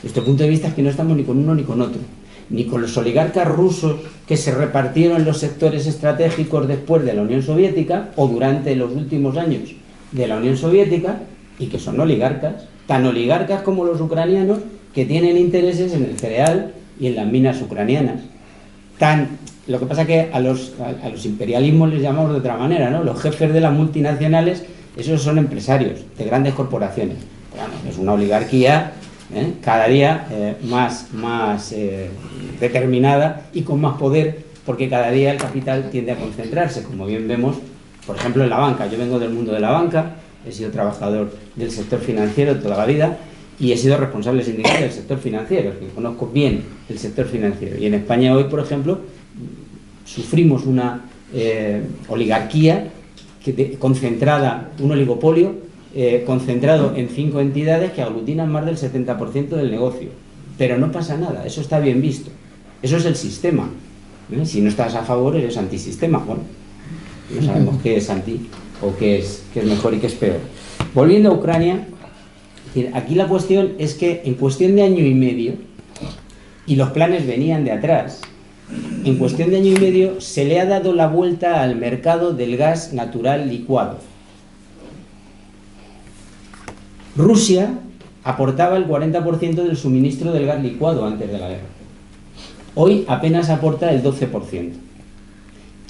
Nuestro punto de vista es que no estamos ni con uno ni con otro. Ni con los oligarcas rusos que se repartieron los sectores estratégicos después de la Unión Soviética o durante los últimos años de la Unión Soviética y que son oligarcas, tan oligarcas como los ucranianos que tienen intereses en el cereal y en las minas ucranianas. Lo que pasa que a los imperialismos les llamamos de otra manera, ¿no? Los jefes de las multinacionales, esos son empresarios de grandes corporaciones. Bueno, es una oligarquía cada día más determinada y con más poder, porque cada día el capital tiende a concentrarse, como bien vemos, por ejemplo, en la banca. Yo vengo del mundo de la banca, he sido trabajador del sector financiero toda la vida y he sido responsable sindical del sector financiero, que conozco bien el sector financiero. Y en España hoy, por ejemplo, sufrimos una oligarquía concentrada, un oligopolio concentrado en 5 entidades que aglutinan más del 70% del negocio. Pero no pasa nada, eso está bien visto. Eso es el sistema. Si no estás a favor, eres antisistema. Bueno, no sabemos qué es anti o qué es mejor y qué es peor. Volviendo a Ucrania, aquí la cuestión es que en cuestión de año y medio, y los planes venían de atrás, en cuestión de año y medio se le ha dado la vuelta al mercado del gas natural licuado. Rusia aportaba el 40% del suministro del gas licuado antes de la guerra. Hoy apenas aporta el 12%.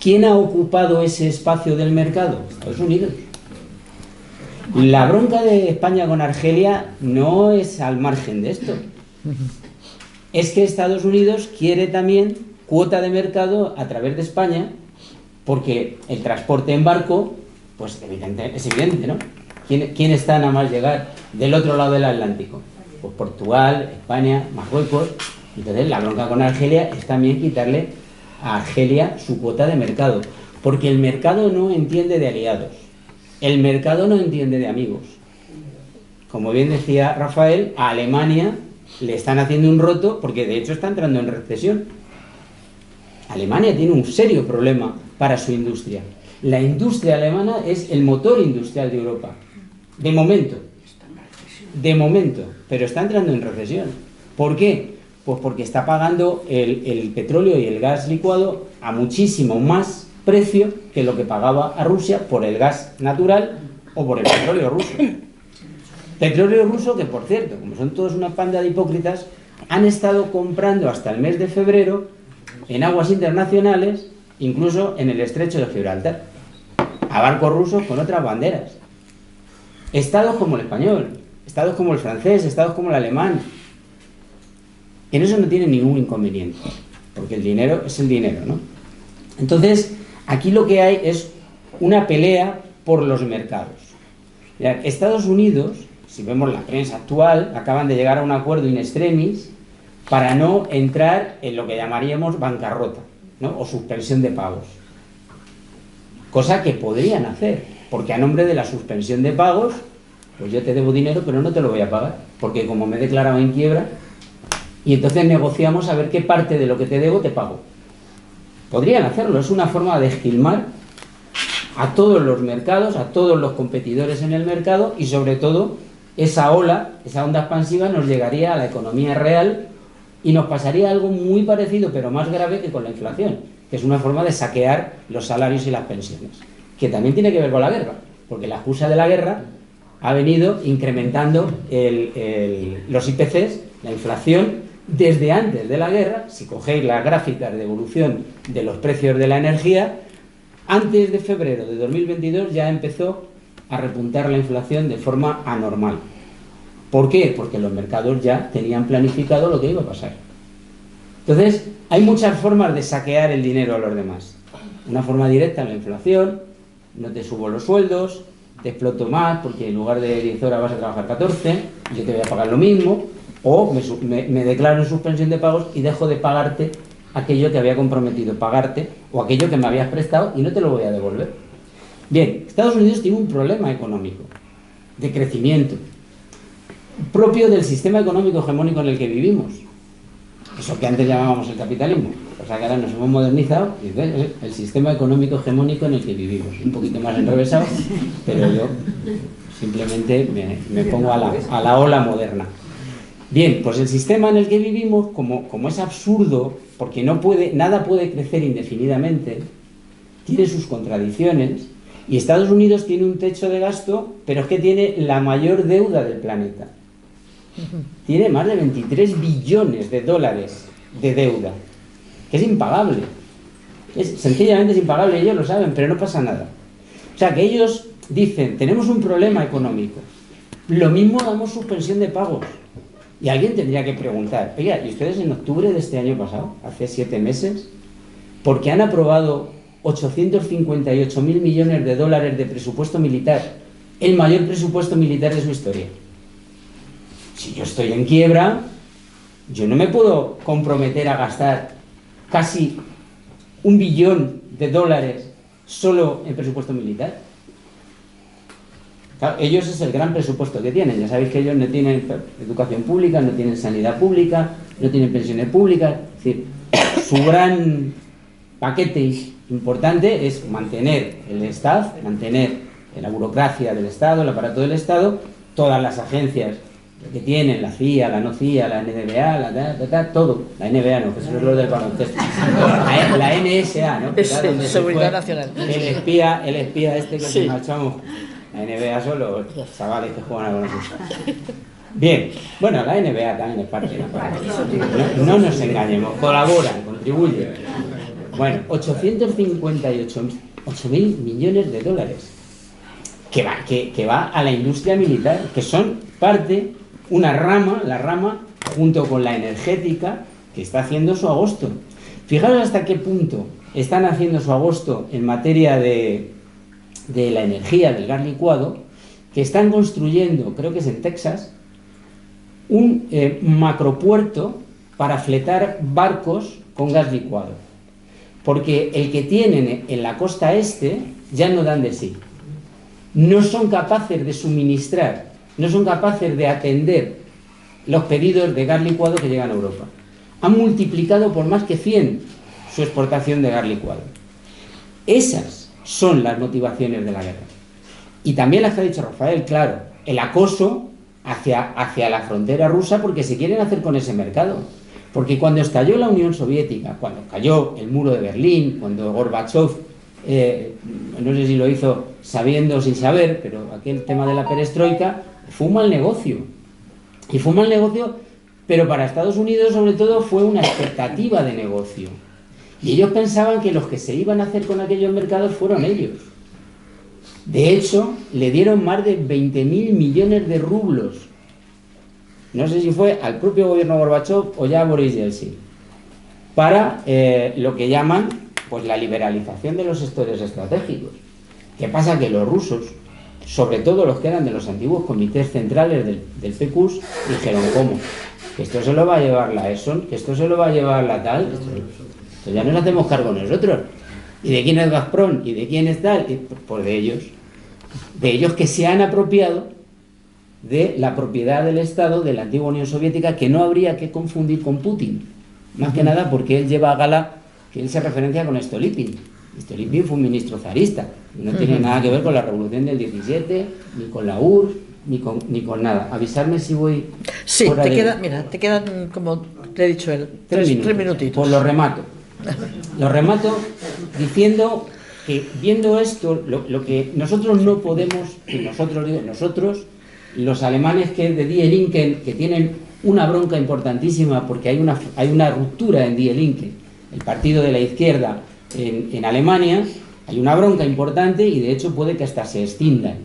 ¿Quién ha ocupado ese espacio del mercado? Estados Unidos. La bronca de España con Argelia no es al margen de esto. Es que Estados Unidos quiere también cuota de mercado a través de España, porque el transporte en barco, pues es evidente, ¿no? ¿Quién está nada más llegar del otro lado del Atlántico? Pues Portugal, España, Marruecos. Entonces la bronca con Argelia es también quitarle a Argelia su cuota de mercado, porque el mercado no entiende de aliados, el mercado no entiende de amigos. Como bien decía Rafael, a Alemania le están haciendo un roto porque de hecho está entrando en recesión. Alemania tiene un serio problema para su industria. La industria alemana es el motor industrial de Europa. De momento, pero está entrando en recesión. ¿Por qué? Pues porque está pagando el petróleo y el gas licuado a muchísimo más precio que lo que pagaba a Rusia por el gas natural o por el petróleo ruso. Petróleo ruso que, por cierto, como son todos una panda de hipócritas, han estado comprando hasta el mes de febrero en aguas internacionales, incluso en el estrecho de Gibraltar, a barcos rusos con otras banderas. Estados como el español, estados como el francés, estados como el alemán. En eso no tienen ningún inconveniente, porque el dinero es el dinero, ¿no? Entonces, aquí lo que hay es una pelea por los mercados. Mirad, Estados Unidos, si vemos la prensa actual, acaban de llegar a un acuerdo in extremis para no entrar en lo que llamaríamos bancarrota, ¿no? O suspensión de pagos. Cosa que podrían hacer, porque a nombre de la suspensión de pagos, pues yo te debo dinero, pero no te lo voy a pagar, porque como me he declarado en quiebra, y entonces negociamos a ver qué parte de lo que te debo te pago. Podrían hacerlo, es una forma de esquilmar a todos los mercados, a todos los competidores en el mercado, y sobre todo esa onda expansiva nos llegaría a la economía real y nos pasaría algo muy parecido, pero más grave que con la inflación, que es una forma de saquear los salarios y las pensiones, que también tiene que ver con la guerra, porque la excusa de la guerra ha venido incrementando los IPCs, la inflación, desde antes de la guerra. Si cogéis las gráficas de evolución de los precios de la energía, antes de febrero de 2022 ya empezó a repuntar la inflación de forma anormal. ¿Por qué? Porque los mercados ya tenían planificado lo que iba a pasar. Entonces, hay muchas formas de saquear el dinero a los demás. Una forma directa, la inflación: no te subo los sueldos, te exploto más porque en lugar de 10 horas vas a trabajar 14 y yo te voy a pagar lo mismo, o me declaro en suspensión de pagos y dejo de pagarte aquello que había comprometido pagarte o aquello que me habías prestado y no te lo voy a devolver. Bien, Estados Unidos tiene un problema económico de crecimiento propio del sistema económico hegemónico en el que vivimos, eso que antes llamábamos el capitalismo. O sea que ahora nos hemos modernizado y es el sistema económico hegemónico en el que vivimos, un poquito más enrevesado, pero yo simplemente me pongo a la ola moderna. Bien, pues el sistema en el que vivimos, como es absurdo, porque nada puede crecer indefinidamente, tiene sus contradicciones, y Estados Unidos tiene un techo de gasto, pero es que tiene la mayor deuda del planeta. Tiene más de 23 billones de dólares de deuda, que es impagable. Sencillamente es impagable, ellos lo saben, pero no pasa nada. O sea que ellos dicen, tenemos un problema económico, lo mismo damos suspensión de pagos. Y alguien tendría que preguntar, oiga, ¿y ustedes en octubre de este año pasado, hace 7 meses, porque han aprobado 858.000 millones de dólares de presupuesto militar, el mayor presupuesto militar de su historia? Si yo estoy en quiebra, yo no me puedo comprometer a gastar casi 1 billón de dólares solo en presupuesto militar. Claro, ellos es el gran presupuesto que tienen. Ya sabéis que ellos no tienen educación pública, no tienen sanidad pública, no tienen pensiones públicas. Es decir, su gran paquete importante es mantener el Estado, mantener la burocracia del Estado, el aparato del Estado, todas las agencias que tienen, la CIA, la no CIA, la NBA, todo. La NBA no, que eso es lo del baloncesto. La NSA, ¿no? Es Seguridad Nacional. El espía este que nos marchamos. La NBA son los chavales que juegan al baloncesto. Bien, bueno, la NBA también es parte de la parte. No nos engañemos, colaboran, contribuyen. Bueno, 858.000 millones de dólares que va a la industria militar, que son parte, una rama, la rama, junto con la energética, que está haciendo su agosto. Fijaros hasta qué punto están haciendo su agosto en materia de la energía, del gas licuado, que están construyendo, creo que es en Texas, un macropuerto para fletar barcos con gas licuado. Porque el que tienen en la costa este ya no dan de sí. No son capaces de suministrar, no son capaces de atender los pedidos de gas licuado que llegan a Europa. Han multiplicado por más que 100 su exportación de gas licuado. Esas son las motivaciones de la guerra. Y también las que ha dicho Rafael, claro, el acoso hacia la frontera rusa, porque se quieren hacer con ese mercado. Porque cuando estalló la Unión Soviética, cuando cayó el muro de Berlín, cuando Gorbachev, no sé si lo hizo sabiendo o sin saber, pero aquel tema de la perestroika, fue un mal negocio. Y fue un mal negocio, pero para Estados Unidos sobre todo fue una expectativa de negocio. Y ellos pensaban que los que se iban a hacer con aquellos mercados fueron ellos. De hecho, le dieron más de 20.000 millones de rublos. No sé si fue al propio gobierno Gorbachev o ya a Boris Yeltsin, para lo que llaman pues la liberalización de los sectores estratégicos. ¿Qué pasa? Que los rusos, sobre todo los que eran de los antiguos comités centrales del PQS, dijeron, ¿cómo? Que esto se lo va a llevar la ESON, que esto se lo va a llevar la tal, esto ya nos hacemos cargo nosotros. ¿Y de quién es Gazprom? ¿Y de quién es tal? Pues de ellos que se han apropiado de la propiedad del Estado de la antigua Unión Soviética, que no habría que confundir con Putin, más que nada porque él lleva a gala que él se referencia con Stolypin. Stolypin fue un ministro zarista, no tiene nada que ver con la revolución del 17, ni con la URSS, ni con nada. Avisarme si voy... Sí, te quedan, como te he dicho él, tres minutitos. Pues lo remato diciendo que viendo esto, lo que nosotros no podemos, y nosotros, los alemanes que de Die Linken, que tienen una bronca importantísima porque hay una ruptura en Die Linken, el partido de la izquierda en Alemania, hay una bronca importante y de hecho puede que hasta se extingan,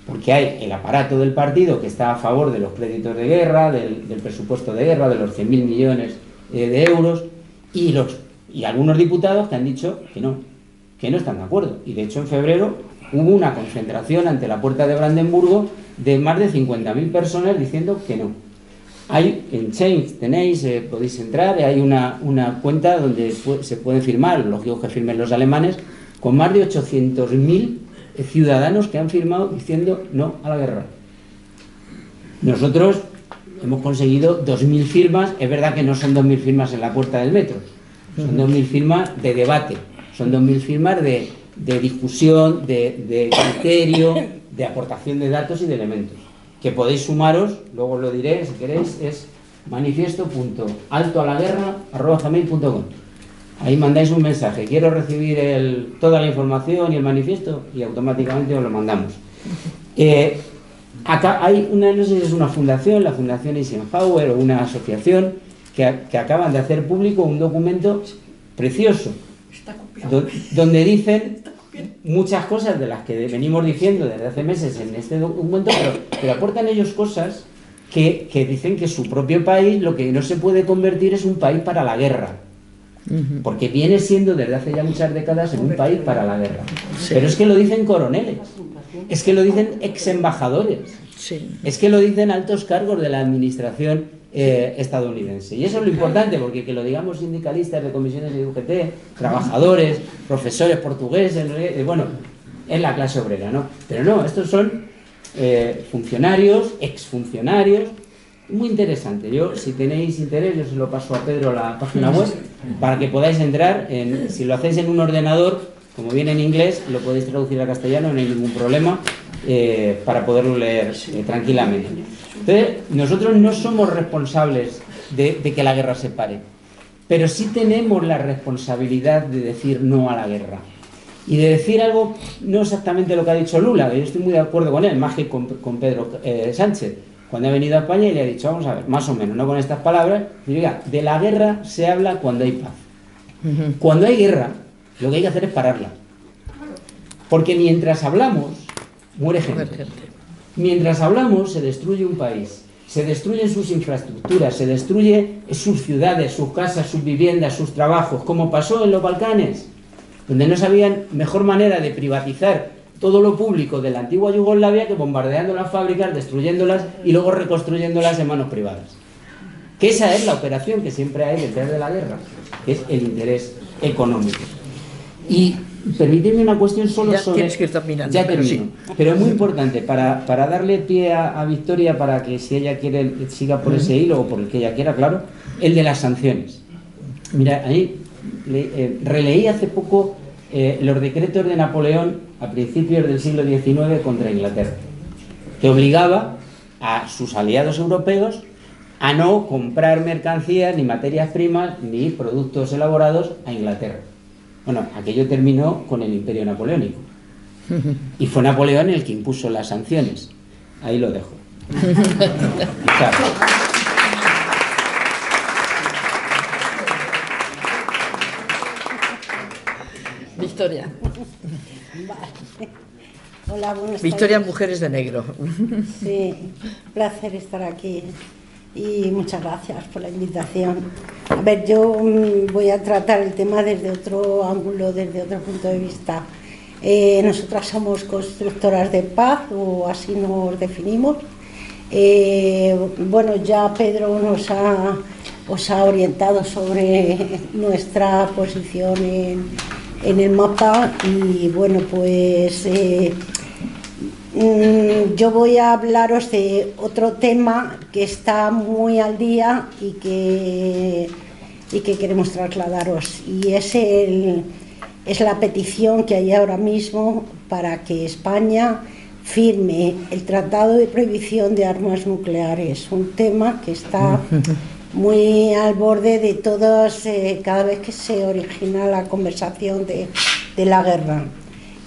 porque hay el aparato del partido que está a favor de los créditos de guerra, del presupuesto de guerra, de los 100.000 millones de euros, y algunos diputados que han dicho que no están de acuerdo. Y de hecho en febrero hubo una concentración ante la puerta de Brandenburgo de más de 50.000 personas diciendo que no. En Change tenéis, podéis entrar, hay una cuenta donde se pueden firmar, lógico que firmen los alemanes, con más de 800.000 ciudadanos que han firmado diciendo no a la guerra. Nosotros hemos conseguido 2.000 firmas, es verdad que no son 2.000 firmas en la puerta del metro, son 2.000 firmas de debate, son 2.000 firmas de discusión, de criterio, de aportación de datos y de elementos, que podéis sumaros, luego os lo diré si queréis, es manifiesto.altoalaguerra@gmail.com. Ahí mandáis un mensaje, quiero recibir toda la información y el manifiesto, y automáticamente os lo mandamos. Acá hay no sé si es una fundación, la Fundación Eisenhower o una asociación que acaban de hacer público un documento precioso, donde dicen muchas cosas de las que venimos diciendo desde hace meses en este documento, pero aportan ellos cosas que dicen que su propio país lo que no se puede convertir es un país para la guerra, porque viene siendo desde hace ya muchas décadas en un país para la guerra. Pero es que lo dicen coroneles, es que lo dicen ex embajadores, es que lo dicen altos cargos de la administración estadounidense. Y eso es lo importante, porque que lo digamos sindicalistas de comisiones de UGT, trabajadores, profesores portugueses, bueno, es la clase obrera, ¿no? Pero no, estos son funcionarios, exfuncionarios, muy interesante. Yo, si tenéis interés, yo se lo paso a Pedro la página web para que podáis entrar, si lo hacéis en un ordenador, como viene en inglés, lo podéis traducir a castellano, no hay ningún problema, para poderlo leer tranquilamente. Entonces, nosotros no somos responsables de que la guerra se pare, pero sí tenemos la responsabilidad de decir no a la guerra y de decir algo, no exactamente lo que ha dicho Lula, yo estoy muy de acuerdo con él, más que con Pedro Sánchez, cuando ha venido a España y le ha dicho, vamos a ver, más o menos, no con estas palabras, diga, de la guerra se habla cuando hay paz. Cuando hay guerra, lo que hay que hacer es pararla. Porque mientras hablamos, muere gente. Mientras hablamos, se destruye un país, se destruyen sus infraestructuras, se destruyen sus ciudades, sus casas, sus viviendas, sus trabajos, como pasó en los Balcanes, donde no sabían mejor manera de privatizar todo lo público de la antigua Yugoslavia que bombardeando las fábricas, destruyéndolas y luego reconstruyéndolas en manos privadas. Que esa es la operación que siempre hay detrás de la guerra, que es el interés económico. Y permíteme una cuestión solo ya sobre... Tienes que ir terminando. Ya termino. Pero es muy importante para darle pie a Victoria, para que si ella quiere siga por ese hilo o por el que ella quiera, claro, el de las sanciones. Mira, ahí releí hace poco los decretos de Napoleón a principios del siglo XIX contra Inglaterra, que obligaba a sus aliados europeos a no comprar mercancías, ni materias primas, ni productos elaborados a Inglaterra. Bueno, aquello terminó con el Imperio Napoleónico. Y fue Napoleón el que impuso las sanciones. Ahí lo dejo. Claro. Victoria. Vale. Hola, buenas Victoria, tardes. Mujeres de Negro. Sí, placer estar aquí y muchas gracias por la invitación. A ver, yo voy a tratar el tema desde otro ángulo, desde otro punto de vista. Nosotras somos constructoras de paz, o así nos definimos. Bueno, ya Pedro os ha orientado sobre nuestra posición en el mapa y bueno, pues yo voy a hablaros de otro tema que está muy al día y que queremos trasladaros, y es la petición que hay ahora mismo para que España firme el Tratado de Prohibición de Armas Nucleares, un tema que está muy al borde de todos, cada vez que se origina la conversación de la guerra.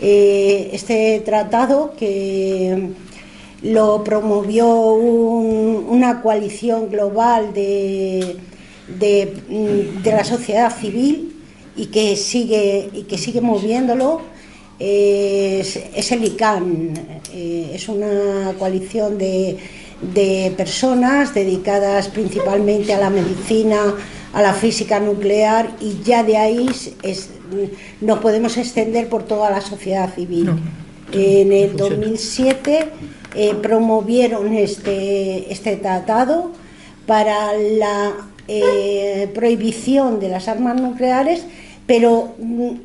Este tratado, que lo promovió una coalición global de la sociedad civil y que sigue moviéndolo, es el ICANN. Es una coalición de personas dedicadas principalmente a la medicina, a la física nuclear, y ya de ahí nos podemos extender por toda la sociedad civil. No. En el 2007 promovieron este tratado para la prohibición de las armas nucleares, pero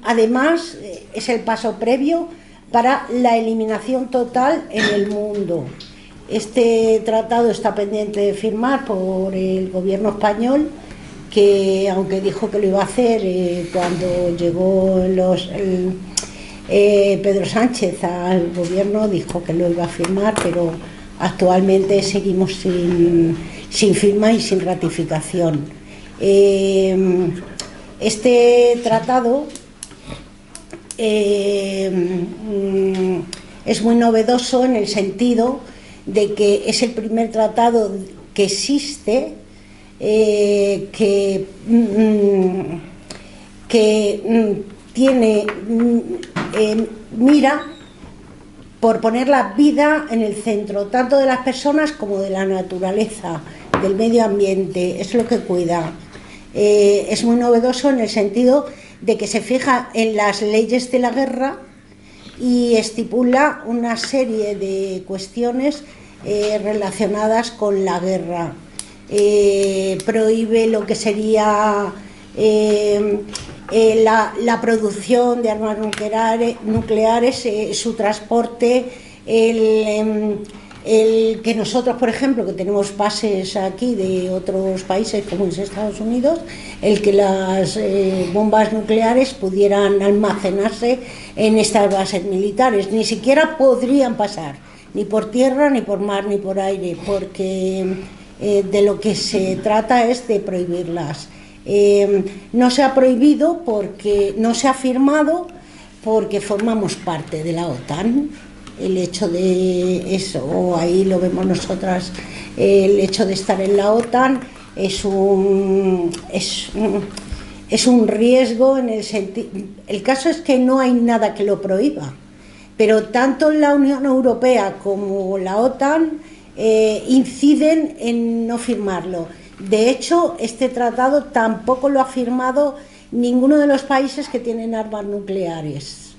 además es el paso previo para la eliminación total en el mundo. Este tratado está pendiente de firmar por el gobierno español, que aunque dijo que lo iba a hacer cuando llegó Pedro Sánchez al gobierno, dijo que lo iba a firmar, pero actualmente seguimos sin firma y sin ratificación. Este tratado es muy novedoso en el sentido de que es el primer tratado que existe que tiene mira por poner la vida en el centro, tanto de las personas como de la naturaleza, del medio ambiente. Es lo que cuida. Es muy novedoso en el sentido de que se fija en las leyes de la guerra y estipula una serie de cuestiones relacionadas con la guerra. Prohíbe lo que sería la producción de armas nucleares, su transporte, el que nosotros, por ejemplo, que tenemos bases aquí de otros países como es Estados Unidos, el que las bombas nucleares pudieran almacenarse en estas bases militares. Ni siquiera podrían pasar, ni por tierra, ni por mar, ni por aire, porque de lo que se trata es de prohibirlas. No se ha prohibido porque no se ha firmado, porque formamos parte de la OTAN el hecho de eso, ahí lo vemos nosotras, el hecho de estar en la OTAN es un riesgo en el sentido. El caso es que no hay nada que lo prohíba, pero tanto la Unión Europea como la OTAN inciden en no firmarlo. De hecho, este tratado tampoco lo ha firmado ninguno de los países que tienen armas nucleares.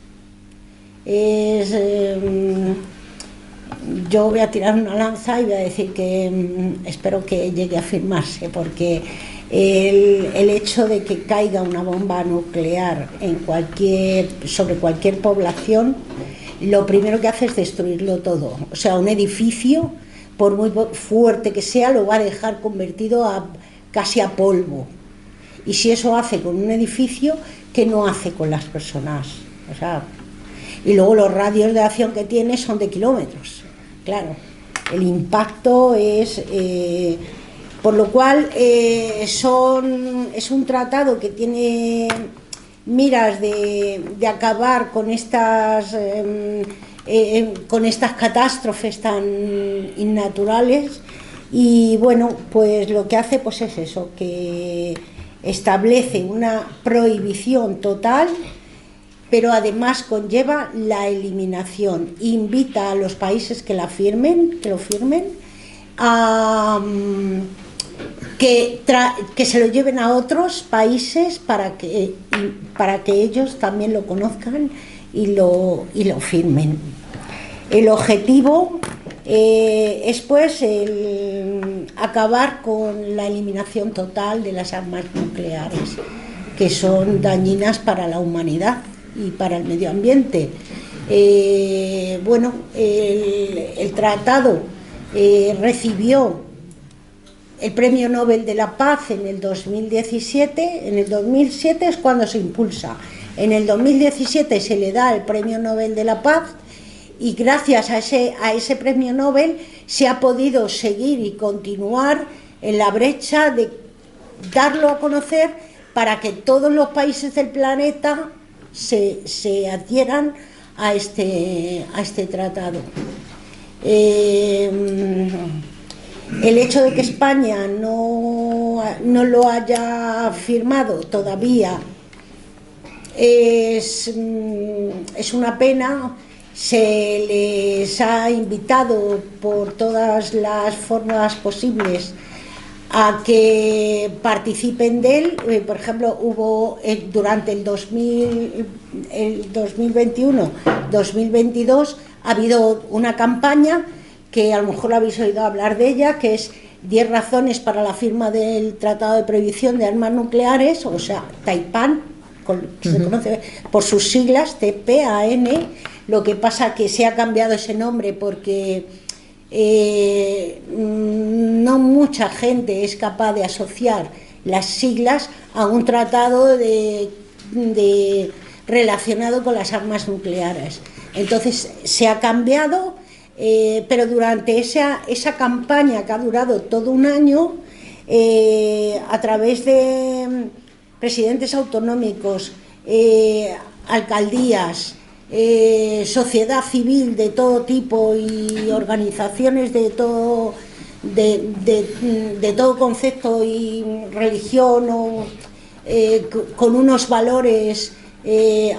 Yo voy a tirar una lanza y voy a decir que espero que llegue a firmarse, porque el hecho de que caiga una bomba nuclear sobre cualquier población, lo primero que hace es destruirlo todo. O sea, un edificio, por muy fuerte que sea, lo va a dejar convertido casi a polvo. Y si eso hace con un edificio, ¿qué no hace con las personas? O sea, y luego los radios de acción que tiene son de kilómetros. Claro, el impacto es... por lo cual es un tratado que tiene miras de acabar con estas catástrofes tan innaturales, y bueno, pues lo que hace pues es eso, que establece una prohibición total, pero además conlleva la eliminación. Invita a los países que lo firmen a que se lo lleven a otros países para que ellos también lo conozcan y lo firmen. El objetivo es pues acabar con la eliminación total de las armas nucleares, que son dañinas para la humanidad y para el medio ambiente. Bueno, el tratado recibió el Premio Nobel de la Paz en el 2017. En el 2007 es cuando se impulsa. En el 2017 se le da el Premio Nobel de la Paz, y gracias a ese Premio Nobel se ha podido seguir y continuar en la brecha de darlo a conocer para que todos los países del planeta se adhieran a este tratado. El hecho de que España no lo haya firmado todavía es una pena. Se les ha invitado por todas las formas posibles a que participen de él. Por ejemplo, hubo durante el 2021-2022 ha habido una campaña que a lo mejor habéis oído hablar de ella, que es 10 razones para la firma del Tratado de Prohibición de Armas Nucleares, o sea, TAIPAN, se conoce por sus siglas, TPAN. Lo que pasa que se ha cambiado ese nombre porque no mucha gente es capaz de asociar las siglas a un tratado relacionado con las armas nucleares. Entonces se ha cambiado, pero durante esa campaña que ha durado todo un año, a través de presidentes autonómicos, alcaldías, sociedad civil de todo tipo y organizaciones de todo concepto y religión, con unos valores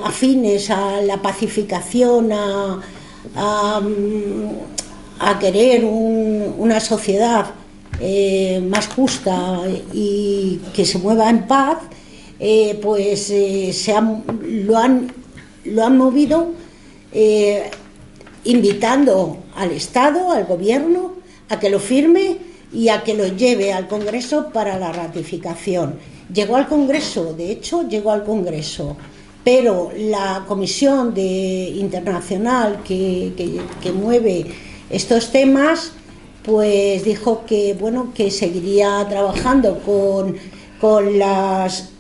afines a la pacificación, a querer una sociedad más justa y que se mueva en paz, pues lo han movido, invitando al Estado, al Gobierno, a que lo firme y a que lo lleve al Congreso para la ratificación. Llegó al Congreso, de hecho, pero la Comisión Internacional que mueve estos temas, pues dijo que, bueno, que seguiría trabajando con las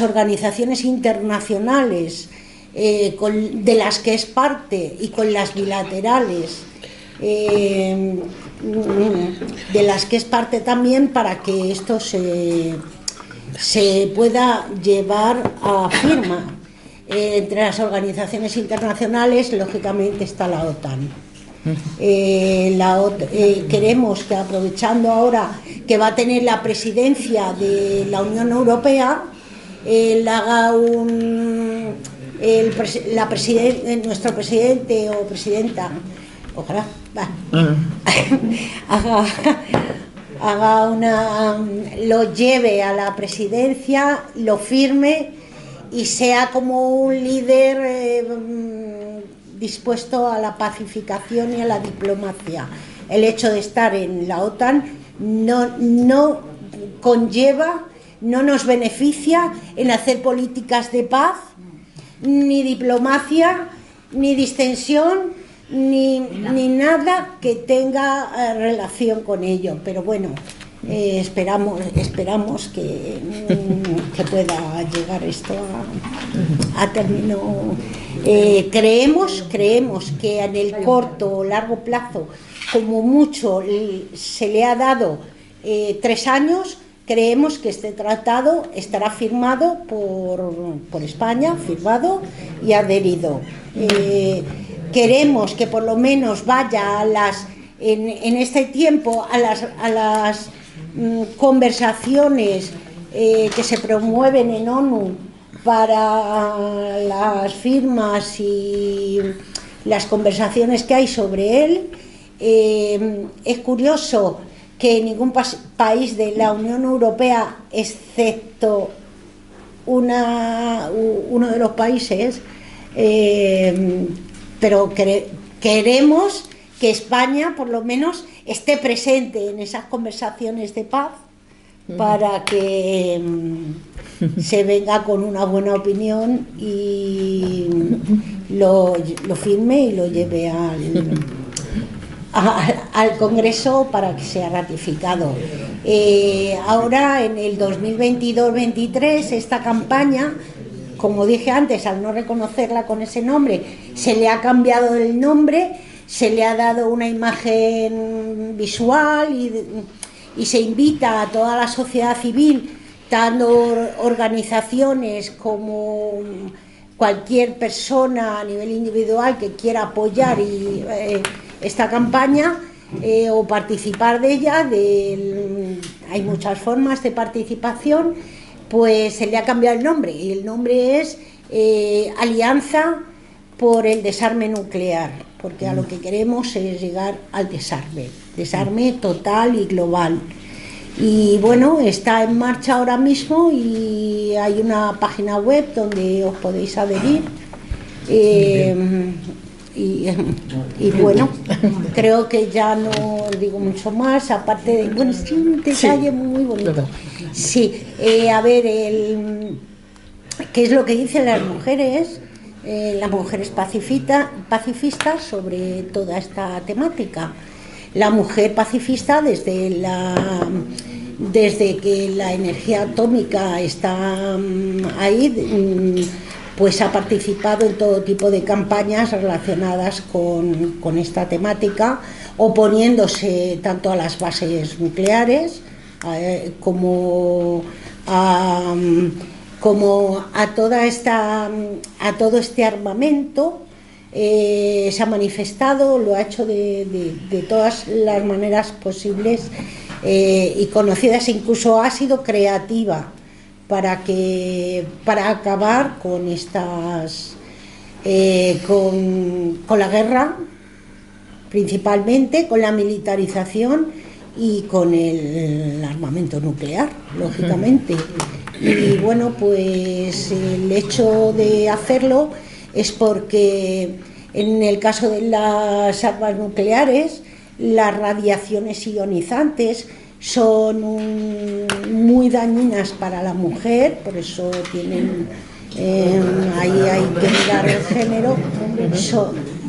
organizaciones internacionales de las que es parte y con las bilaterales de las que es parte también, para que esto se pueda llevar a firma. entre las organizaciones internacionales, lógicamente, está la OTAN. Queremos que, aprovechando ahora que va a tener la presidencia de la Unión Europea, haga nuestro presidente o presidenta, ojalá, lo lleve a la presidencia, lo firme y sea como un líder dispuesto a la pacificación y a la diplomacia. El hecho de estar en la OTAN no conlleva, no nos beneficia en hacer políticas de paz, ni diplomacia, ni distensión, ni nada que tenga relación con ello. Pero bueno, esperamos que pueda llegar esto a término. Creemos que en el corto o largo plazo, como mucho se le ha dado 3 años, creemos que este tratado estará firmado por España, firmado y adherido. Queremos que por lo menos vaya en este tiempo a las conversaciones que se promueven en ONU para las firmas y las conversaciones que hay sobre él. Es curioso que ningún país de la Unión Europea, excepto uno de los países, pero queremos que España por lo menos esté presente en esas conversaciones de paz para que se venga con una buena opinión y lo firme y lo lleve al Congreso para que sea ratificado. Ahora en el 2022-23 esta campaña, como dije antes, al no reconocerla con ese nombre, se le ha cambiado el nombre, se le ha dado una imagen visual y se invita a toda la sociedad civil, tanto organizaciones como cualquier persona a nivel individual que quiera apoyar esta campaña o participar de ella. Hay muchas formas de participación. Pues se le ha cambiado el nombre y el nombre es Alianza por el Desarme Nuclear, porque a lo que queremos es llegar al desarme total y global. Y bueno, está en marcha ahora mismo y hay una página web donde os podéis adherir. Y bueno, creo que ya no digo mucho más, aparte de, bueno, es un detalle muy bonito. Sí, a ver, ¿qué es lo que dicen las mujeres pacifistas sobre toda esta temática? La mujer pacifista, desde que la energía atómica está ahí, pues ha participado en todo tipo de campañas relacionadas con esta temática, oponiéndose tanto a las bases nucleares como a todo este armamento. Se ha manifestado, lo ha hecho de todas las maneras posibles y conocidas, incluso ha sido creativa para acabar con con la guerra, principalmente con la militarización y con el armamento nuclear, lógicamente. Y bueno, pues el hecho de hacerlo es porque en el caso de las armas nucleares, las radiaciones ionizantes son muy dañinas para la mujer, por eso tienen ahí hay que mirar el género.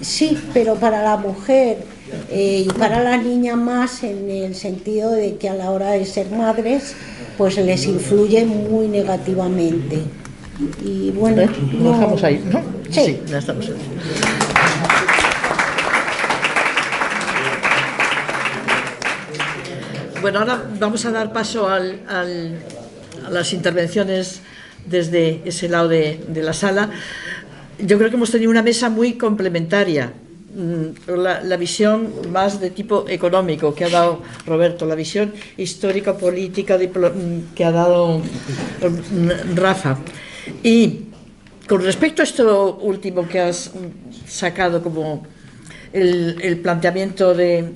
Sí, pero para la mujer y para la niña más, en el sentido de que a la hora de ser madres pues les influye muy negativamente. Y bueno, lo dejamos ahí, ¿no? Sí, ya estamos ahí. Bueno, ahora vamos a dar paso a las intervenciones desde ese lado de la sala. Yo creo que hemos tenido una mesa muy complementaria. La visión más de tipo económico que ha dado Roberto, la visión histórica, política, que ha dado Rafa. Y con respecto a esto último que has sacado como el planteamiento del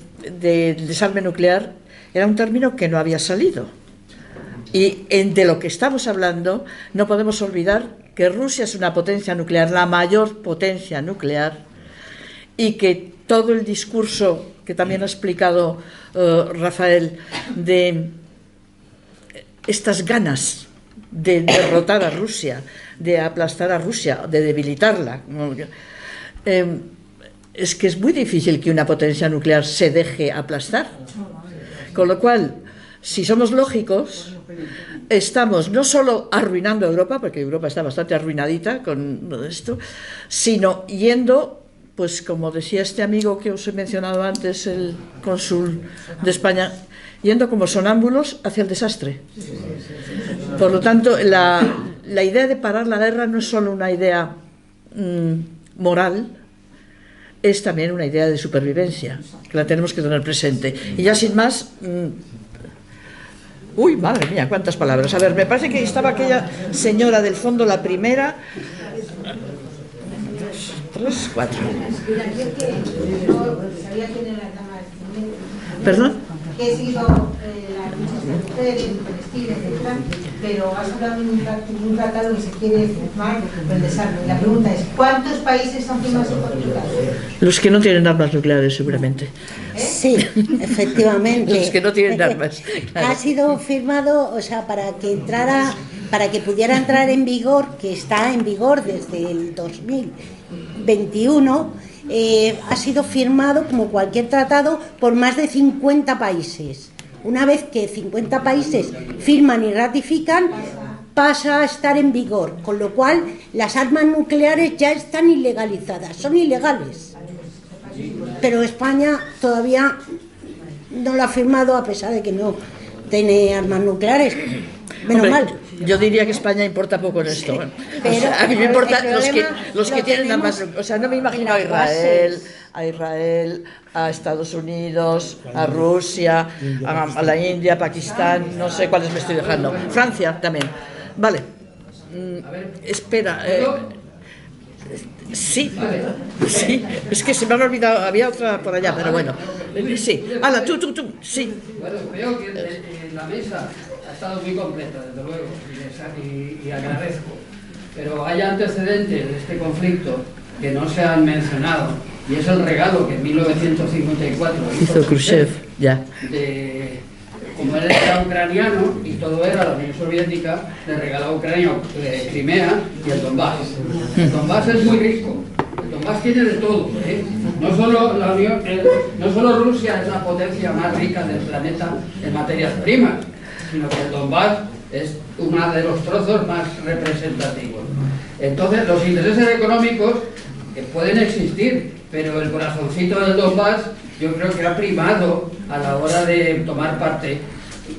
desarme nuclear, era un término que no había salido. Y de lo que estamos hablando, no podemos olvidar que Rusia es una potencia nuclear, la mayor potencia nuclear, y que todo el discurso que también ha explicado Rafael, de estas ganas de derrotar a Rusia, de aplastar a Rusia, de debilitarla, es que es muy difícil que una potencia nuclear se deje aplastar. Con lo cual, si somos lógicos, estamos no solo arruinando a Europa, porque Europa está bastante arruinadita con esto, sino yendo, pues como decía este amigo que os he mencionado antes, el cónsul de España, yendo como sonámbulos hacia el desastre. Por lo tanto, la idea de parar la guerra no es solo una idea moral, es también una idea de supervivencia, que la tenemos que tener presente. Y ya sin más... Uy, madre mía, cuántas palabras. A ver, me parece que estaba aquella señora del fondo, la primera... 3, 4. ¿Perdón? Que he sido la mujer en Palestina, etc. Pero has hablado de un tratado que se quiere firmar por el desarme. La pregunta es, ¿cuántos países han firmado ese tratado? Los que no tienen armas nucleares, seguramente. Sí, efectivamente. Los que no tienen armas. Claro. Ha sido firmado, o sea, para que pudiera entrar en vigor, que está en vigor desde el 2021, ha sido firmado, como cualquier tratado, por más de 50 países. Una vez que 50 países firman y ratifican, pasa a estar en vigor, con lo cual las armas nucleares ya están ilegalizadas, son ilegales. Pero España todavía no lo ha firmado, a pesar de que no tiene armas nucleares. Menos Hombre, mal. Yo diría que España importa poco en esto. Pero, o sea, a mí me importa los que tienen tenemos, armas. O sea, no me imagino a Israel, a Estados Unidos, a Rusia, a la India, Pakistán, no sé cuáles me estoy dejando. Francia también. Vale. Espera. Sí, es que se me han olvidado, había otra por allá, pero bueno. Sí. Hala, tú, sí. Bueno, creo que la mesa ha estado muy completa, desde luego, y agradezco. Pero hay antecedentes de este conflicto que no se han mencionado, y es el regalo que en 1954 hizo Khrushchev, ya. Como él era ucraniano y todo era la Unión Soviética, le regaló a Ucrania Crimea y el Donbass. El Donbass es muy rico, el Donbass tiene de todo, ¿eh? No solo Rusia es la potencia más rica del planeta en materias primas, sino que el Donbass es uno de los trozos más representativos. Entonces, los intereses económicos pueden existir, pero el corazoncito del Donbass yo creo que ha primado a la hora de tomar parte,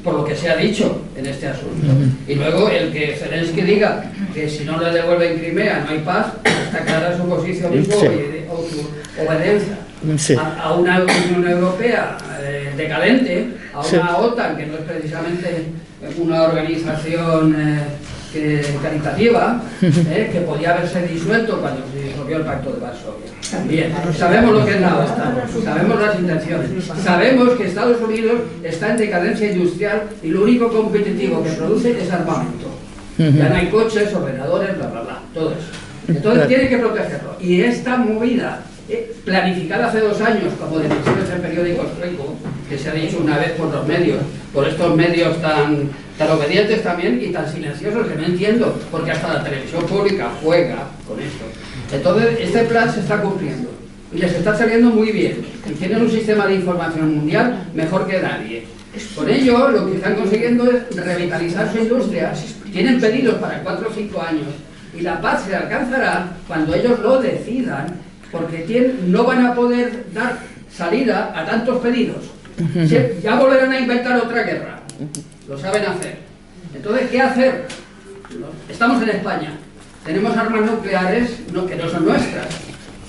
por lo que se ha dicho en este asunto. Y luego el que Zelensky diga que si no le devuelven Crimea no hay paz, está clara su posición mismo o su obediencia a una Unión Europea decadente, a una OTAN que no es precisamente una organización caritativa, que podía haberse disuelto cuando se disolvió el Pacto de Varsovia. También sabemos lo que es la OTAN, sabemos las intenciones, sabemos que Estados Unidos está en decadencia industrial y lo único competitivo que produce es armamento. Ya no hay coches, ordenadores, bla, bla, bla, todo eso. Entonces tiene que protegerlo. Y esta movida, planificada hace 2 años, como decisiones en periódicos ricos, que se ha dicho una vez por los medios, por estos medios tan obedientes también y tan silenciosos que no entiendo, porque hasta la televisión pública juega con esto. Entonces, este plan se está cumpliendo y les está saliendo muy bien. Y tienen un sistema de información mundial mejor que nadie. Con ello, lo que están consiguiendo es revitalizar su industria. Tienen pedidos para 4 o 5 años y la paz se alcanzará cuando ellos lo decidan, porque no van a poder dar salida a tantos pedidos. Ya volverán a inventar otra guerra. Lo saben hacer. Entonces, ¿qué hacer? Estamos en España, tenemos armas nucleares que no son nuestras.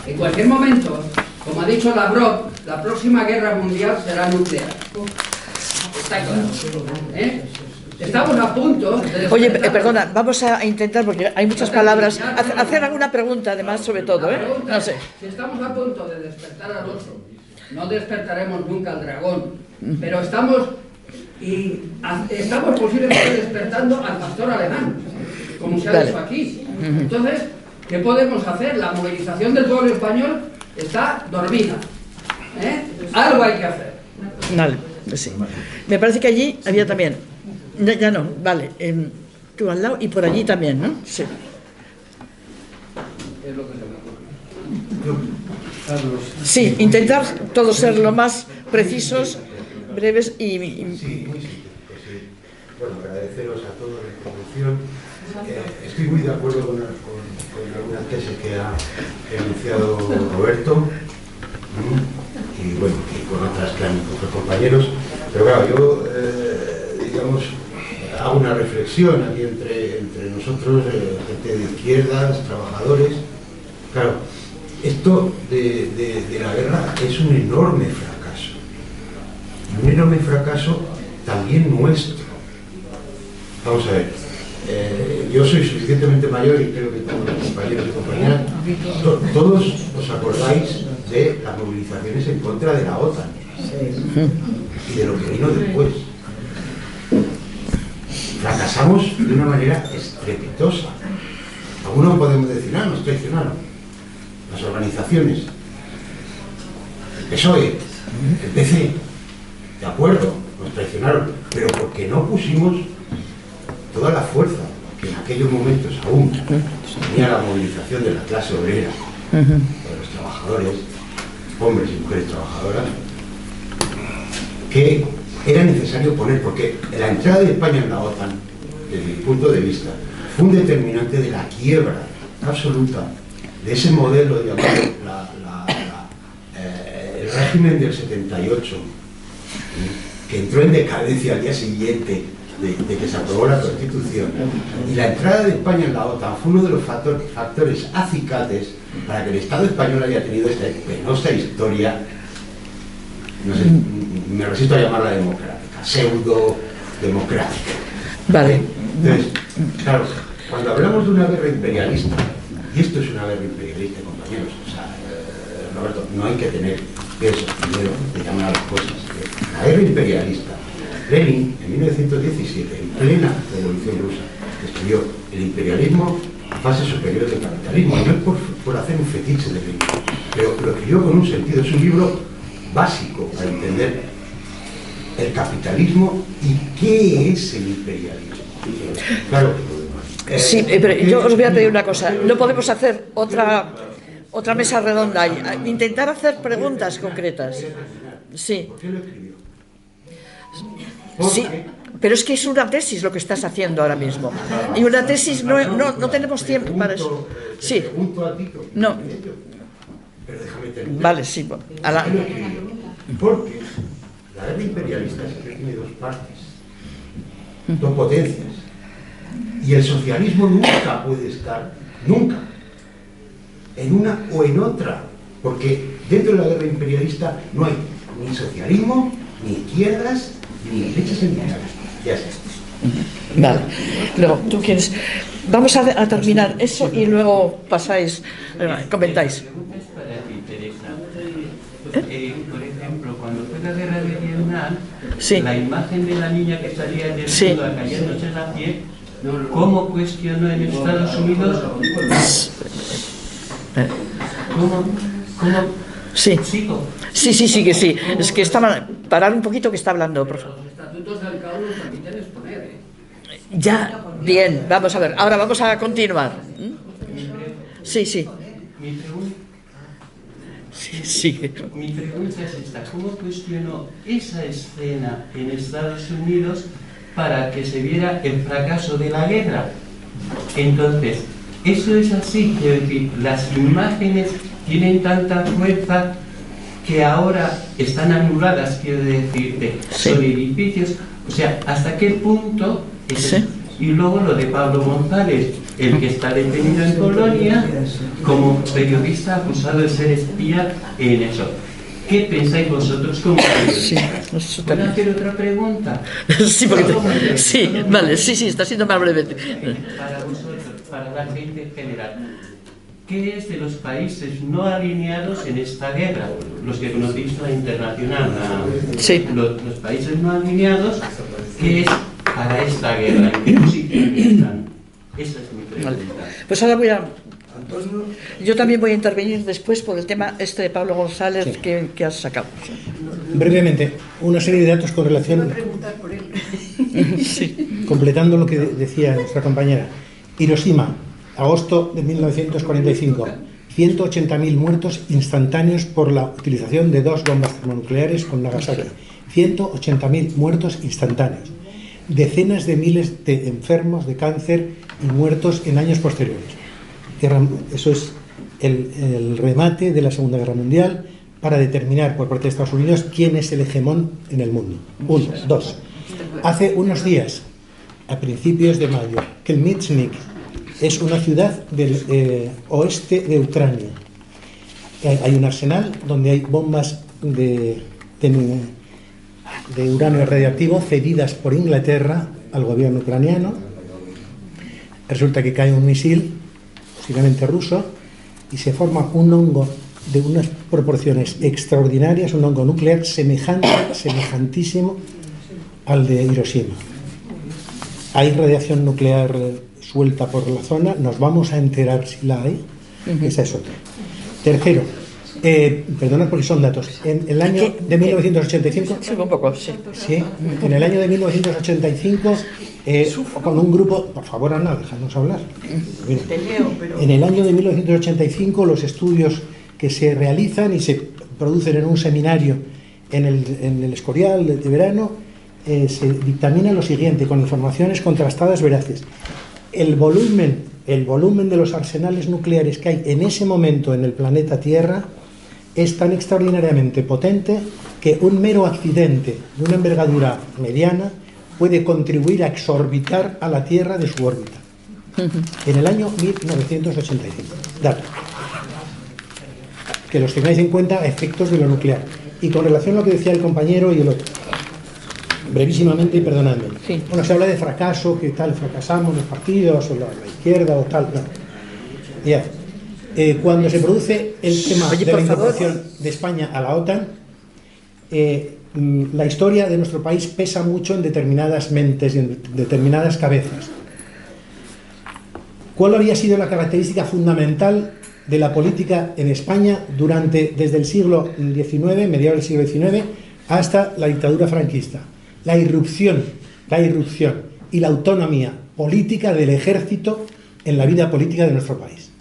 En cualquier momento, como ha dicho Lavrov, la próxima guerra mundial será nuclear. Está claro. Estamos a punto de... Oye, perdona, vamos a intentar, porque hay muchas palabras, hacer alguna pregunta además sobre todo, ¿eh? No sé. Si estamos a punto de despertar al oso, no despertaremos nunca al dragón, pero estamos posiblemente despertando al pastor alemán, como se ha dicho aquí. Entonces, ¿qué podemos hacer? La movilización del pueblo español está dormida. Algo hay que hacer. Vale, sí. Me parece que allí había también... Ya no, vale. Tú al lado y por allí también, ¿no? Sí. Es lo que se me ocurre. Sí, intentar todos ser lo más precisos, breves y... Sí, muy simple. Bueno, agradeceros a todos la introducción. Estoy muy de acuerdo con algunas tesis que ha enunciado Roberto y bueno, y con otras que han otros compañeros. Pero claro, yo, digamos, hago una reflexión aquí entre nosotros, gente de izquierdas, trabajadores. Claro, esto de la guerra es un enorme fracaso. Un enorme fracaso también nuestro. Vamos a ver, yo soy suficientemente mayor y creo que todos los compañeros y compañeras, todos os acordáis de las movilizaciones en contra de la OTAN y de lo que vino después. Fracasamos de una manera estrepitosa. Algunos podemos decir, nos traicionaron. Las organizaciones, el PSOE, el PC, de acuerdo, nos traicionaron, pero porque no pusimos toda la fuerza que en aquellos momentos aún tenía la movilización de la clase obrera, de los trabajadores, hombres y mujeres trabajadoras, que era necesario poner, porque la entrada de España en la OTAN, desde mi punto de vista, fue un determinante de la quiebra absoluta de ese modelo llamado el régimen del 78, que entró en decadencia al día siguiente de que se aprobó la Constitución. Y la entrada de España en la OTAN fue uno de los factores acicates para que el Estado español haya tenido esta penosa historia, no sé, me resisto a llamarla democrática, pseudo-democrática. Vale. Entonces, claro, cuando hablamos de una guerra imperialista, y esto es una guerra imperialista, compañeros, o sea, Roberto, no hay que tener eso primero de llamar a las cosas. La guerra imperialista, Lenin, en 1917, en plena Revolución Rusa, escribió el imperialismo a fase superior del capitalismo, y no es por hacer un fetiche de Lenin, pero lo escribió con un sentido, es un libro básico para entender el capitalismo y qué es el imperialismo. Claro. Sí, pero yo os voy a pedir una cosa. No podemos hacer otra mesa redonda y intentar hacer preguntas concretas. Sí. ¿Por qué lo escribió? Sí, pero es que es una tesis lo que estás haciendo ahora mismo. Y una tesis no tenemos tiempo para eso. Sí. No. Pero déjame terminar. Vale, sí. Porque la guerra imperialista siempre tiene dos partes, dos potencias. Y el socialismo nunca puede estar, nunca, en una o en otra. Porque dentro de la guerra imperialista no hay ni socialismo, ni izquierdas, ni derechas sindicales. Ya está. Vale. Luego, tú quieres... Vamos a terminar eso y luego pasáis, comentáis. Por ejemplo, cuando fue la guerra de Vietnam, sí, la imagen de la niña que salía del escudo cayéndose la piel, ¿cómo cuestionó en Estados Unidos? ¿Cómo? Sí. ¿Sigo? Sí, que sí. Es que estaba... Parar un poquito que está hablando, por favor. Los estatutos del CAO nos permiten exponer, Ya, bien, vamos a ver. Ahora vamos a continuar. Sí. Mi pregunta... Sí. Mi pregunta es esta: ¿cómo cuestionó esa escena en Estados Unidos para que se viera el fracaso de la guerra? Entonces, eso es así, quiero decir, las imágenes tienen tanta fuerza que ahora están anuladas, quiero decir, sobre edificios. O sea, ¿hasta qué punto Y luego lo de Pablo González, el que está detenido en Polonia como periodista acusado de ser espía en eso. ¿Qué pensáis vosotros como periodistas? Sí, ¿Puedo hacer otra pregunta? Sí, porque sí, vale, sí, está siendo más breve. Para vosotros, para la gente en general, ¿qué es de los países no alineados en esta guerra? Los que conocéis la internacional, sí. Los países no alineados, ¿qué es para esta guerra? ¿En qué posición están? Esa es mi pregunta. Vale. Pues ahora yo también voy a intervenir después por el tema este de Pablo González, sí, que has sacado. Brevemente, una serie de datos con relación... Sí. Completando lo que decía nuestra compañera. Hiroshima, agosto de 1945. 180.000 muertos instantáneos por la utilización de 2 bombas termonucleares con Nagasaki. 180.000 muertos instantáneos. Decenas de miles de enfermos de cáncer y muertos en años posteriores. Eso es el remate de la Segunda Guerra Mundial para determinar por parte de Estados Unidos quién es el hegemón en el mundo. 1, 2. Hace unos días, a principios de mayo, Khmelnytskyi es una ciudad del oeste de Ucrania. Hay un arsenal donde hay bombas de uranio radiactivo cedidas por Inglaterra al gobierno ucraniano. Resulta que cae un misil, posiblemente ruso, y se forma un hongo de unas proporciones extraordinarias, un hongo nuclear semejantísimo al de Hiroshima. Hay radiación nuclear suelta por la zona, nos vamos a enterar si la hay, esa es otra. Tercero, perdonad porque son datos, en el año de 1985, sí, un poco, sí. Sí, en el año de 1985, con un grupo, por favor Ana, déjanos hablar. Mira, en el año de 1985 los estudios que se realizan y se producen en un seminario en el Escorial de verano, se dictamina lo siguiente, con informaciones contrastadas veraces. El volumen de los arsenales nucleares que hay en ese momento en el planeta Tierra es tan extraordinariamente potente que un mero accidente de una envergadura mediana puede contribuir a exorbitar a la Tierra de su órbita. En el año 1985. Dato. Que los tengáis en cuenta efectos de lo nuclear. Y con relación a lo que decía el compañero y el otro, brevísimamente y perdonadme. Sí. Bueno, se habla de fracaso, que tal, fracasamos los partidos, o la izquierda, o tal. No. Ya. Cuando se produce el tema de la incorporación de España a la OTAN, la historia de nuestro país pesa mucho en determinadas mentes y en determinadas cabezas. ¿Cuál había sido la característica fundamental de la política en España desde el siglo XIX, mediados del siglo XIX, hasta la dictadura franquista? La irrupción y la autonomía política del ejército en la vida política de nuestro país.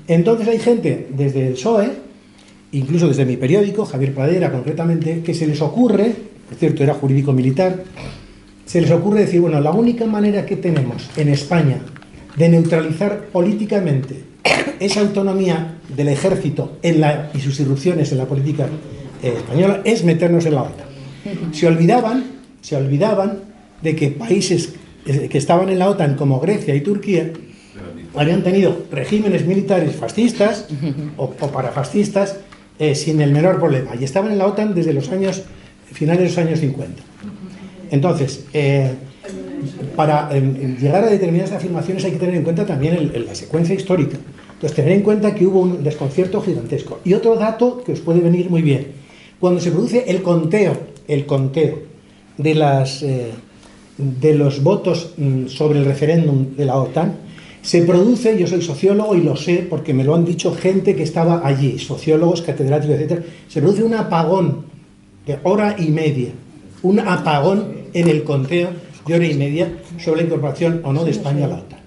Entonces hay gente desde el PSOE, incluso desde mi periódico, Javier Pradera concretamente, que se les ocurre, por cierto era jurídico-militar, se les ocurre decir, bueno, la única manera que tenemos en España de neutralizar políticamente esa autonomía del ejército y sus irrupciones en la política española es meternos en la OTAN. Se olvidaban de que países que estaban en la OTAN como Grecia y Turquía habían tenido regímenes militares fascistas o parafascistas sin el menor problema, y estaban en la OTAN desde los finales de los años 50. Entonces, para llegar a determinadas afirmaciones hay que tener en cuenta también la secuencia histórica. Entonces, tener en cuenta que hubo un desconcierto gigantesco. Y otro dato que os puede venir muy bien: cuando se produce el conteo de los votos sobre el referéndum de la OTAN, se produce, yo soy sociólogo y lo sé porque me lo han dicho gente que estaba allí, sociólogos, catedráticos, etc. Se produce un apagón de hora y media, un apagón en el conteo de hora y media sobre la incorporación o no de España a la OTAN,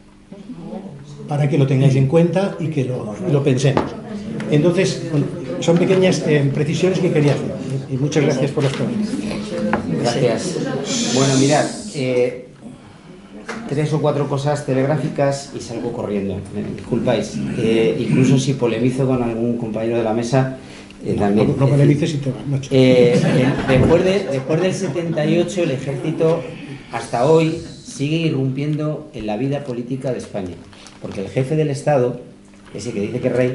para que lo tengáis en cuenta y que lo pensemos. Entonces, son pequeñas precisiones que quería hacer, y muchas gracias por las preguntas. Gracias. Bueno, mirad, 3 o 4 cosas telegráficas y salgo corriendo, me disculpáis. Incluso si polemizo con algún compañero de la mesa, también. No polemices y te vas, macho. Después del 78, el ejército hasta hoy sigue irrumpiendo en la vida política de España, porque el jefe del Estado, ese que dice que es rey,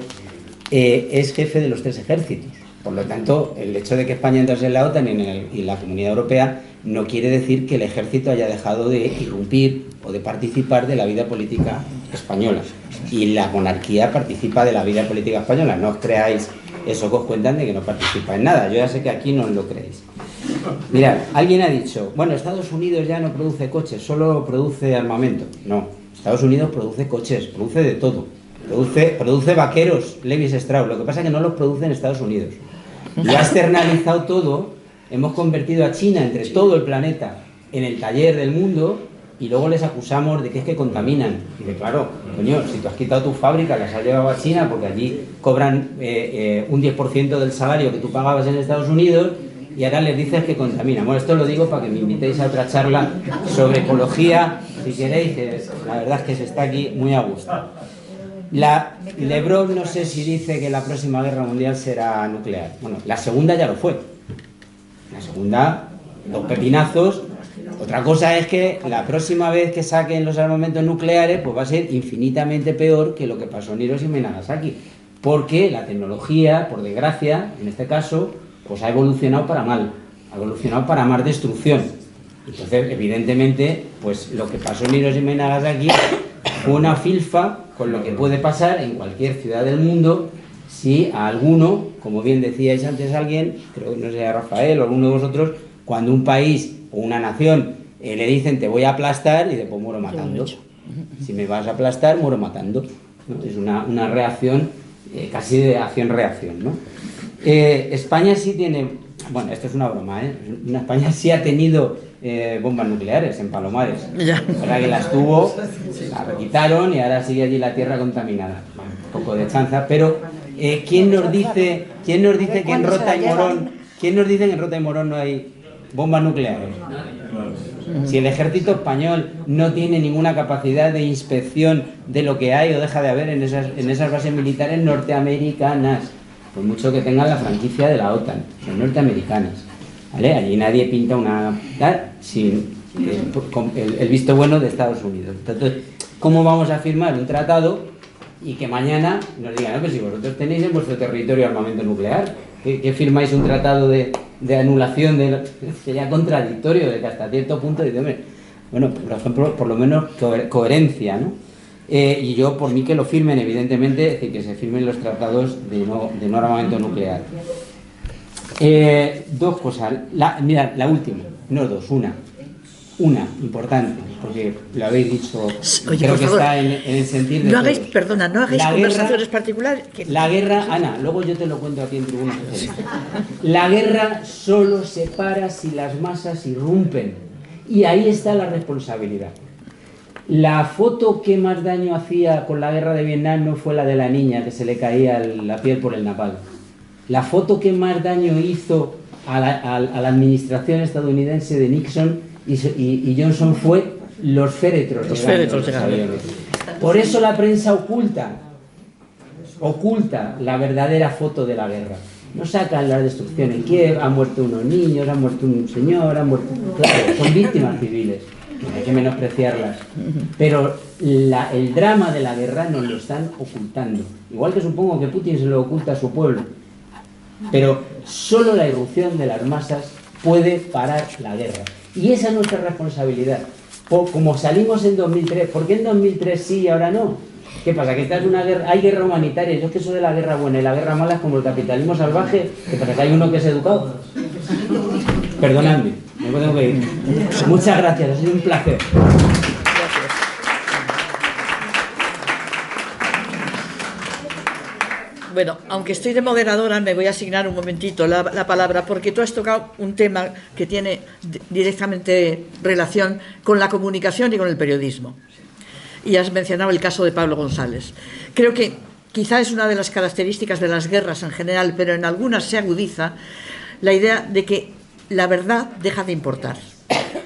es jefe de los 3 ejércitos. Por lo tanto, el hecho de que España entrase en la OTAN y en la Comunidad Europea no quiere decir que el ejército haya dejado de irrumpir o de participar de la vida política española. Y la monarquía participa de la vida política española. No os creáis eso que os cuentan de que no participa en nada. Yo ya sé que aquí no os lo creéis. Mirad, alguien ha dicho, bueno, Estados Unidos ya no produce coches, solo produce armamento. No, Estados Unidos produce coches, produce de todo. Produce vaqueros, Levi Strauss. Lo que pasa es que no los produce en Estados Unidos. Lo ha externalizado todo. Hemos convertido a China, entre todo el planeta, en el taller del mundo, y luego les acusamos de que es que contaminan. Y de claro, coño, si tú has quitado tus fábricas, las has llevado a China, porque allí cobran un 10% del salario que tú pagabas en Estados Unidos, y ahora les dices que contaminan. Bueno, esto lo digo para que me invitéis a otra charla sobre ecología, si queréis, que la verdad es que se está aquí muy a gusto. Lebron no sé si dice que la próxima guerra mundial será nuclear. Bueno, la segunda ya lo fue. La segunda, los pepinazos. Otra cosa es que la próxima vez que saquen los armamentos nucleares, pues va a ser infinitamente peor que lo que pasó en Hiroshima y Nagasaki. Porque la tecnología, por desgracia, en este caso, pues ha evolucionado para mal. Ha evolucionado para más destrucción. Entonces, evidentemente, pues lo que pasó en Hiroshima y Nagasaki fue una filfa con lo que puede pasar en cualquier ciudad del mundo si a alguno, como bien decíais antes alguien, creo que no sé, a Rafael o alguno de vosotros, cuando un país o una nación le dicen te voy a aplastar, y después muero matando. Si me vas a aplastar, muero matando, ¿no? Es una reacción casi de acción-reacción, ¿no? España sí tiene, bueno, esto es una broma, España sí ha tenido bombas nucleares en Palomares. Ahora que las tuvo, la quitaron y ahora sigue allí la tierra contaminada. Bueno, un poco de chanza, pero ¿quién nos dice que en Rota y Morón no hay bombas nucleares? Si el ejército español no tiene ninguna capacidad de inspección de lo que hay o deja de haber en esas bases militares norteamericanas, por mucho que tengan la franquicia de la OTAN, son norteamericanas, ¿vale? Allí nadie pinta una sin el visto bueno de Estados Unidos. Entonces, ¿cómo vamos a firmar un tratado y que mañana nos digan, no, pues si vosotros tenéis en vuestro territorio armamento nuclear, que firmáis un tratado de anulación? Sería contradictorio, de que hasta cierto punto dice, hombre, bueno, por ejemplo, por lo menos coherencia, ¿no? Y yo, por mí, que lo firmen, evidentemente, es decir, que se firmen los tratados de no armamento nuclear. Dos cosas. Mirad, la última, no dos, una importante, porque lo habéis dicho. Oye, creo que favor, está en el sentido de. No hagáis conversaciones particulares. La guerra, Ana, luego yo te lo cuento aquí en tribuna. La guerra solo se para si las masas irrumpen, y ahí está la responsabilidad. La foto que más daño hacía con la guerra de Vietnam no fue la de la niña que se le caía la piel por el napalm. La foto que más daño hizo a la administración estadounidense de Nixon y Johnson fue los féretros de aviones. Por eso la prensa oculta la verdadera foto de la guerra. No sacan la destrucción en Kiev, han muerto unos niños, ha muerto un señor, claro, son víctimas civiles. No hay que menospreciarlas, pero el drama de la guerra nos lo están ocultando, igual que supongo que Putin se lo oculta a su pueblo, pero solo la irrupción de las masas puede parar la guerra, y esa es nuestra responsabilidad. Como salimos en 2003, ¿por qué en 2003 sí y ahora no? ¿Qué pasa? ¿Que esta es una guerra? Hay guerra humanitaria. Yo es que eso de la guerra buena y la guerra mala es como el capitalismo salvaje. ¿Qué pasa? ¿Que hay uno que es educado? Perdonadme, me tengo que ir. Muchas gracias, ha sido un placer. Bueno, aunque estoy de moderadora, me voy a asignar un momentito la palabra, porque tú has tocado un tema que tiene directamente relación con la comunicación y con el periodismo. Y has mencionado el caso de Pablo González. Creo que quizá es una de las características de las guerras en general, pero en algunas se agudiza la idea de que la verdad deja de importar.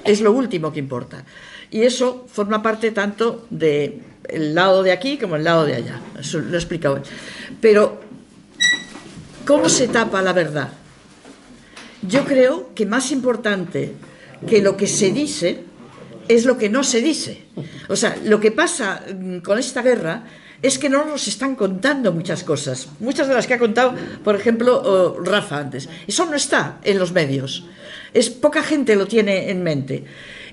Es lo último que importa. Y eso forma parte tanto del lado de aquí como el lado de allá. Eso lo he explicado. Pero, ¿cómo se tapa la verdad? Yo creo que más importante que lo que se dice es lo que no se dice. O sea, lo que pasa con esta guerra es que no nos están contando muchas cosas. Muchas de las que ha contado, por ejemplo, Rafa antes. Eso no está en los medios. Poca gente lo tiene en mente.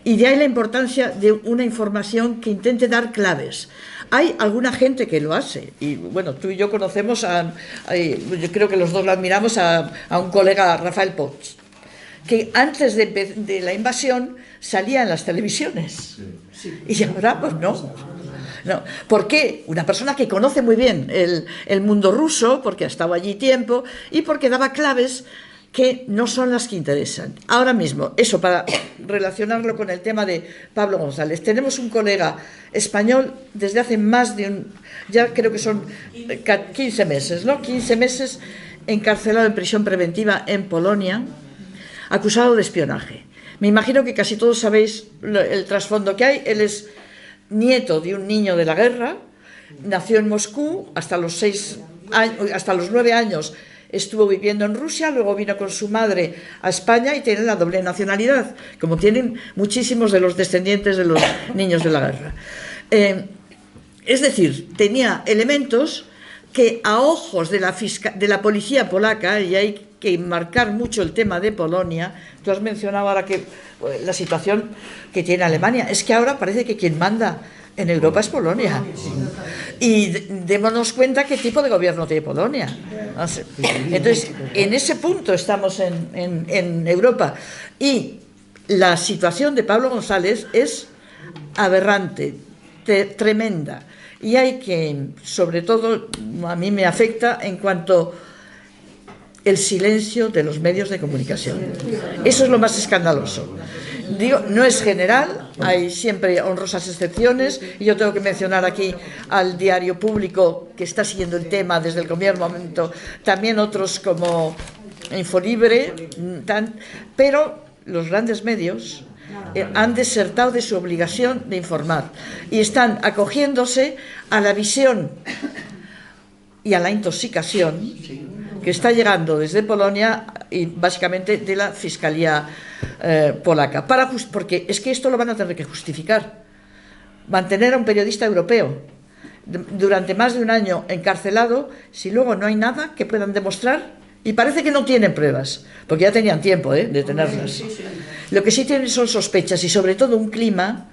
Y de ahí la importancia de una información que intente dar claves. Hay alguna gente que lo hace. Y bueno, tú y yo conocemos yo creo que los dos lo admiramos, a un colega, Rafael Poch, que antes de la invasión salía en las televisiones. Y ahora, pues no. ¿Por qué? Una persona que conoce muy bien el mundo ruso, porque ha estado allí tiempo, y porque daba claves que no son las que interesan. Ahora mismo, eso para relacionarlo con el tema de Pablo González. Tenemos un colega español desde hace más de ya creo que son 15 meses, ¿no? 15 meses encarcelado en prisión preventiva en Polonia, acusado de espionaje. Me imagino que casi todos sabéis el trasfondo que hay. Él es nieto de un niño de la guerra, nació en Moscú, hasta los 9 años estuvo viviendo en Rusia, luego vino con su madre a España y tiene la doble nacionalidad, como tienen muchísimos de los descendientes de los niños de la guerra. Es decir, tenía elementos que a ojos de la policía polaca, y hay que marcar mucho el tema de Polonia. Tú has mencionado ahora que la situación que tiene Alemania, es que ahora parece que quien manda en Europa es Polonia. Y démonos cuenta qué tipo de gobierno tiene Polonia. Entonces, en ese punto estamos en Europa. Y la situación de Pablo González es aberrante, tremenda. Y hay que, sobre todo, a mí me afecta en cuanto el silencio de los medios de comunicación. Eso es lo más escandaloso. Digo, no es general, hay siempre honrosas excepciones, y yo tengo que mencionar aquí al Diario Público, que está siguiendo el tema desde el primer momento, también otros como Infolibre, pero los grandes medios han desertado de su obligación de informar y están acogiéndose a la visión y a la intoxicación que está llegando desde Polonia y básicamente de la Fiscalía polaca, porque es que esto lo van a tener que justificar. Mantener a un periodista europeo durante más de un año encarcelado, si luego no hay nada que puedan demostrar, y parece que no tienen pruebas, porque ya tenían tiempo de tenerlas. Lo que sí tienen son sospechas y sobre todo un clima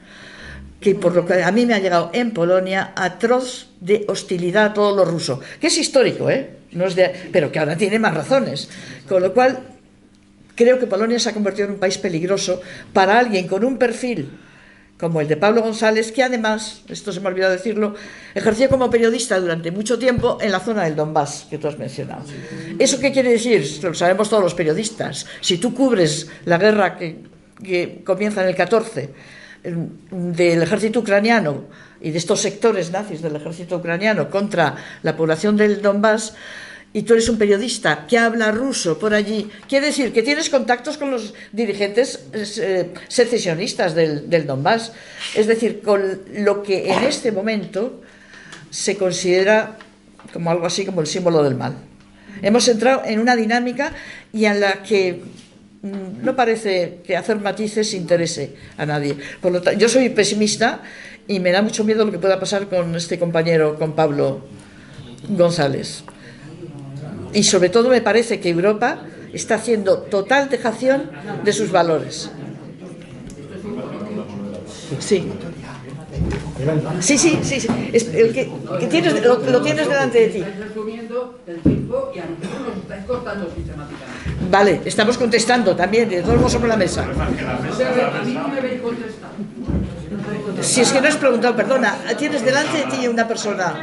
que, por lo que a mí me ha llegado en Polonia, atroz de hostilidad a todo lo ruso, que es histórico, no es pero que ahora tiene más razones. Con lo cual, creo que Polonia se ha convertido en un país peligroso para alguien con un perfil como el de Pablo González, que además, esto se me ha olvidado decirlo, ejerció como periodista durante mucho tiempo en la zona del Donbass, que tú has mencionado. ¿Eso qué quiere decir? Lo sabemos todos los periodistas. Si tú cubres la guerra que comienza en el 14 del ejército ucraniano y de estos sectores nazis del ejército ucraniano contra la población del Donbass, y tú eres un periodista que habla ruso por allí, quiere decir que tienes contactos con los dirigentes secesionistas del Donbass, es decir, con lo que en este momento se considera como algo así como el símbolo del mal. Hemos entrado en una dinámica y en la que no parece que hacer matices interese a nadie. Por lo tanto, yo soy pesimista y me da mucho miedo lo que pueda pasar con este compañero, con Pablo González. Y sobre todo me parece que Europa está haciendo total dejación de sus valores. Sí. Sí. Es el que tienes, lo tienes delante de ti. Vale, estamos contestando también, de todos modos sobre la mesa. Si es que no has preguntado, perdona, tienes delante de ti una persona.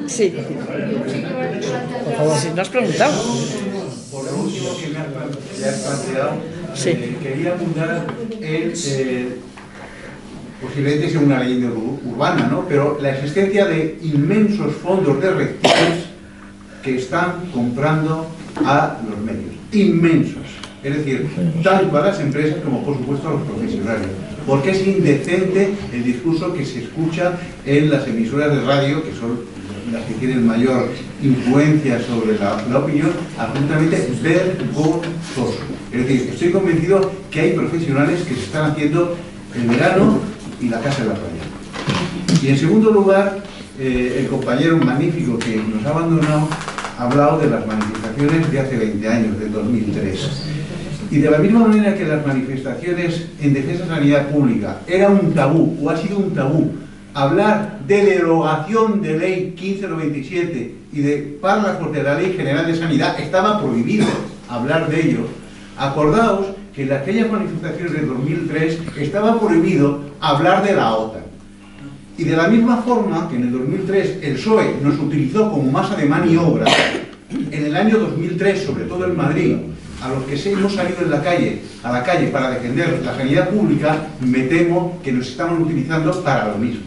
Sí. Por favor. Si no has preguntado. Por lo último que me has planteado, sí. Quería abundar en, posiblemente sea una leyenda urbana, ¿no? Pero la existencia de inmensos fondos de reptiles que están comprando a los medios. Inmensos. Es decir, tanto a las empresas como, por supuesto, a los profesionales. Porque es indecente el discurso que se escucha en las emisoras de radio, que son las que tienen mayor influencia sobre la opinión, absolutamente vergonzoso. Es decir, estoy convencido que hay profesionales que se están haciendo el verano y la casa de la playa. Y en segundo lugar, el compañero magnífico que nos ha abandonado ha hablado de las manifestaciones de hace 20 años, del 2003. Y de la misma manera que las manifestaciones en defensa de la sanidad pública era un tabú, o ha sido un tabú, hablar de derogación de ley 1597 y de párrafos de la Ley General de Sanidad, estaba prohibido hablar de ello. Acordaos que en aquellas manifestaciones del 2003 estaba prohibido hablar de la OTAN. Y de la misma forma que en el 2003 el PSOE nos utilizó como masa de maniobra, en el año 2003, sobre todo en Madrid, a los que hemos salido a la calle para defender la sanidad pública, me temo que nos estaban utilizando para lo mismo,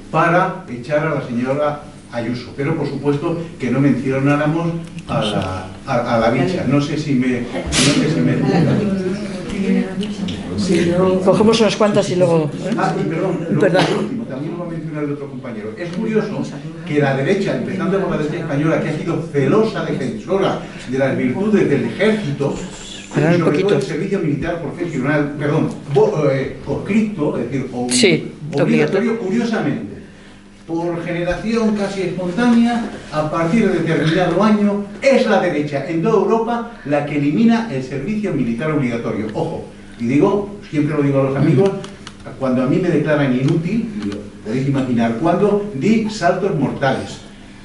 para echar a la señora Ayuso. Pero por supuesto que no mencionáramos a la bicha. No sé si me... Sí, cogemos unas cuantas y luego... y perdón, último, también lo va a mencionar el otro compañero. Es curioso que la derecha, empezando por la derecha española, que ha sido celosa defensora de las virtudes del ejército, y sobre todo del servicio militar profesional, conscripto, es decir, obligatorio, curiosamente, por generación casi espontánea, a partir de determinado año, es la derecha en toda Europa la que elimina el servicio militar obligatorio. Ojo, y digo, siempre lo digo a los amigos, cuando a mí me declaran inútil, podéis imaginar cuándo, di saltos mortales.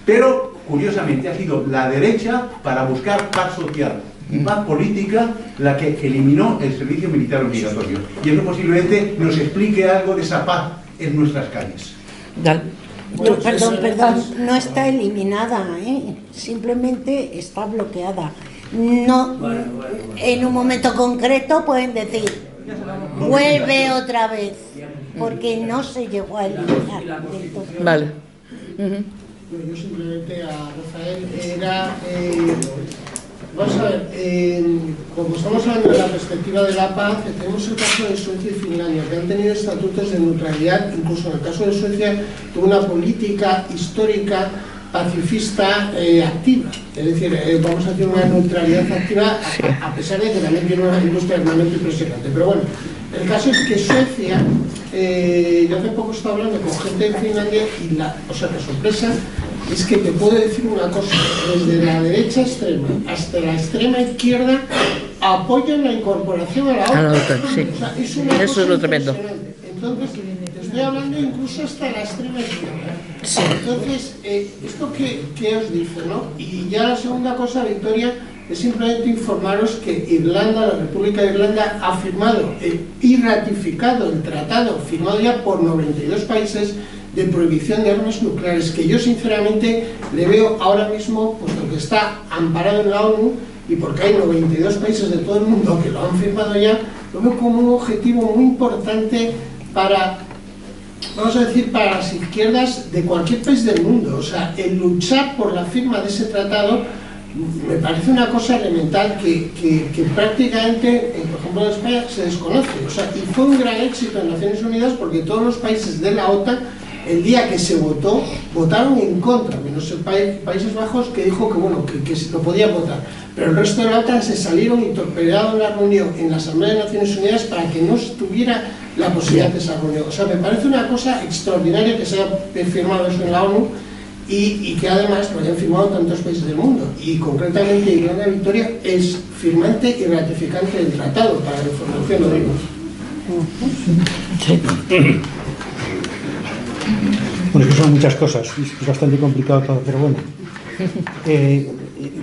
Pero, curiosamente, ha sido la derecha, para buscar paz social y paz política, la que eliminó el servicio militar obligatorio. Y eso posiblemente nos explique algo de esa paz en nuestras calles. Perdón, no está eliminada, simplemente está bloqueada. No, en un momento concreto pueden decir, vuelve otra vez, porque no se llegó a eliminar. Vale. Yo simplemente a Rafael era... vamos a ver, como estamos hablando de la perspectiva de la paz, tenemos el caso de Suecia y Finlandia, que han tenido estatutos de neutralidad. Incluso en el caso de Suecia tuvo una política histórica pacifista activa, es decir, vamos a hacer una neutralidad activa a pesar de que también tiene una industria armamento impresionante. Pero bueno, el caso es que Suecia, yo hace poco estaba hablando con gente de Finlandia y la sorpresa es que te puedo decir una cosa, desde la derecha extrema hasta la extrema izquierda apoyan la incorporación a la OTAN. Sí. Eso es lo tremendo. Entonces, te estoy hablando incluso hasta la extrema izquierda. Sí. Entonces, ¿esto qué os dice, no? Y ya la segunda cosa, Victoria, es simplemente informaros que Irlanda, la República de Irlanda, ha firmado y ratificado el tratado, firmado ya por 92 países, de prohibición de armas nucleares, que yo sinceramente le veo ahora mismo, puesto que está amparado en la ONU y porque hay 92 países de todo el mundo que lo han firmado ya, lo veo como un objetivo muy importante para, vamos a decir, para las izquierdas de cualquier país del mundo. O sea, el luchar por la firma de ese tratado me parece una cosa elemental que prácticamente, por ejemplo en España, se desconoce. O sea, y fue un gran éxito en Naciones Unidas porque todos los países de la OTAN, el día que se votó, votaron en contra, menos el Países Bajos, que dijo que bueno, que se lo podía votar, pero el resto de la OTAN se salieron y torpedearon la reunión en la Asamblea de Naciones Unidas para que no tuviera la posibilidad de esa reunión. O sea, me parece una cosa extraordinaria que se haya firmado eso en la ONU y que además lo hayan firmado tantos países del mundo. Y concretamente Irlanda Victoria es firmante y ratificante del tratado, para la información lo digo. Bueno, eso son muchas cosas, es bastante complicado todo, pero bueno.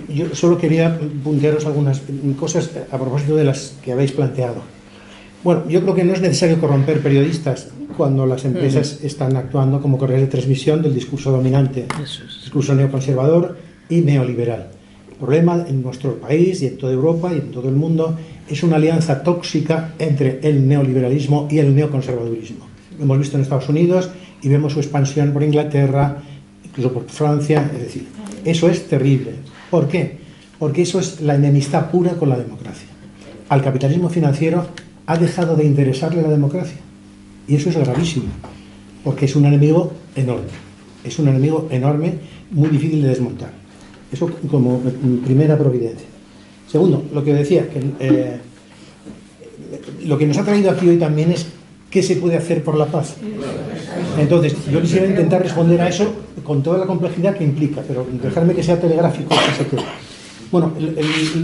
Yo solo quería puntearos algunas cosas a propósito de las que habéis planteado. Bueno, yo creo que no es necesario corromper periodistas cuando las empresas están actuando como correos de transmisión del discurso dominante, discurso neoconservador y neoliberal. El problema en nuestro país y en toda Europa y en todo el mundo es una alianza tóxica entre el neoliberalismo y el neoconservadurismo. Lo hemos visto en Estados Unidos y vemos su expansión por Inglaterra, incluso por Francia, es decir, eso es terrible. ¿Por qué? Porque eso es la enemistad pura con la democracia. Al capitalismo financiero ha dejado de interesarle la democracia y eso es gravísimo, porque es un enemigo enorme, muy difícil de desmontar. Eso como primera providencia. Segundo, lo que decía, que lo que nos ha traído aquí hoy también es ¿qué se puede hacer por la paz? Entonces, yo quisiera intentar responder a eso con toda la complejidad que implica, pero dejarme que sea telegráfico, que se quede. Bueno,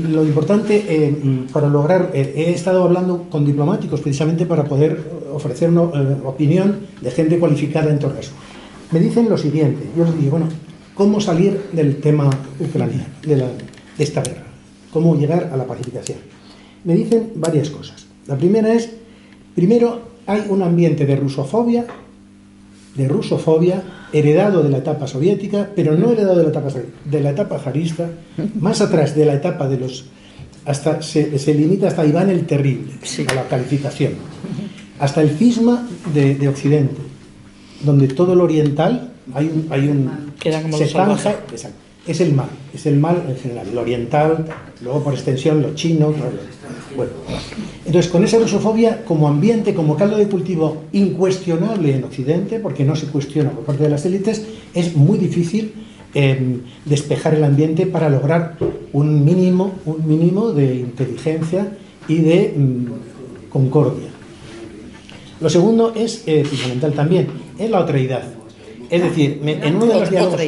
lo importante para lograr, he estado hablando con diplomáticos precisamente para poder ofrecer una opinión de gente cualificada en torno a eso. Me dicen lo siguiente, yo les digo, bueno, ¿cómo salir del tema ucraniano, de esta guerra? ¿Cómo llegar a la pacificación? Me dicen varias cosas. La primera es, primero, hay un ambiente de rusofobia heredado de la etapa soviética, pero no heredado de la etapa zarista, más atrás de la etapa de los... se limita hasta Iván el Terrible, a la calificación, hasta el cisma de Occidente, donde todo lo oriental hay un se zanja, exacto, es el mal en general, lo oriental, luego por extensión lo chino, bueno. Entonces, con esa rusofobia como ambiente, como caldo de cultivo incuestionable en Occidente, porque no se cuestiona por parte de las élites, es muy difícil despejar el ambiente para lograr un mínimo de inteligencia y de concordia. Lo segundo es fundamental también, es la otreidad. Es decir, en uno de los diálogos...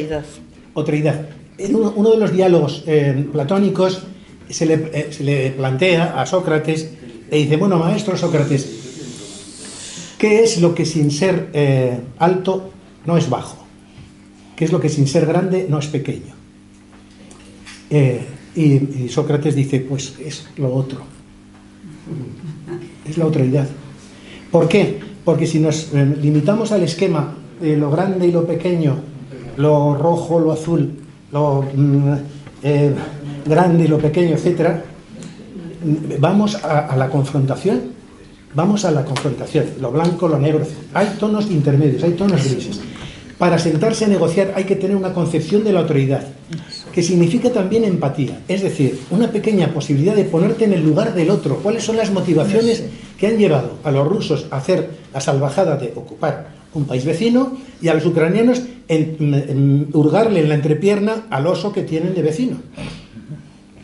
Otreidad. En uno de los diálogos platónicos se le plantea a Sócrates, le dice, bueno, maestro Sócrates, ¿qué es lo que sin ser alto no es bajo? ¿Qué es lo que sin ser grande no es pequeño? Y Sócrates dice, pues es lo otro. Es la otreidad. ¿Por qué? Porque si nos limitamos al esquema de lo grande y lo pequeño, lo rojo, lo azul, lo grande y lo pequeño, etcétera, vamos a la confrontación. Vamos a la confrontación, lo blanco, lo negro. Hay tonos intermedios, hay tonos grises. Para sentarse a negociar hay que tener una concepción de la autoridad, que significa también empatía, es decir, una pequeña posibilidad de ponerte en el lugar del otro. ¿Cuáles son las motivaciones que han llevado a los rusos a hacer la salvajada de ocupar un país vecino y a los ucranianos en hurgarle en la entrepierna al oso que tienen de vecino,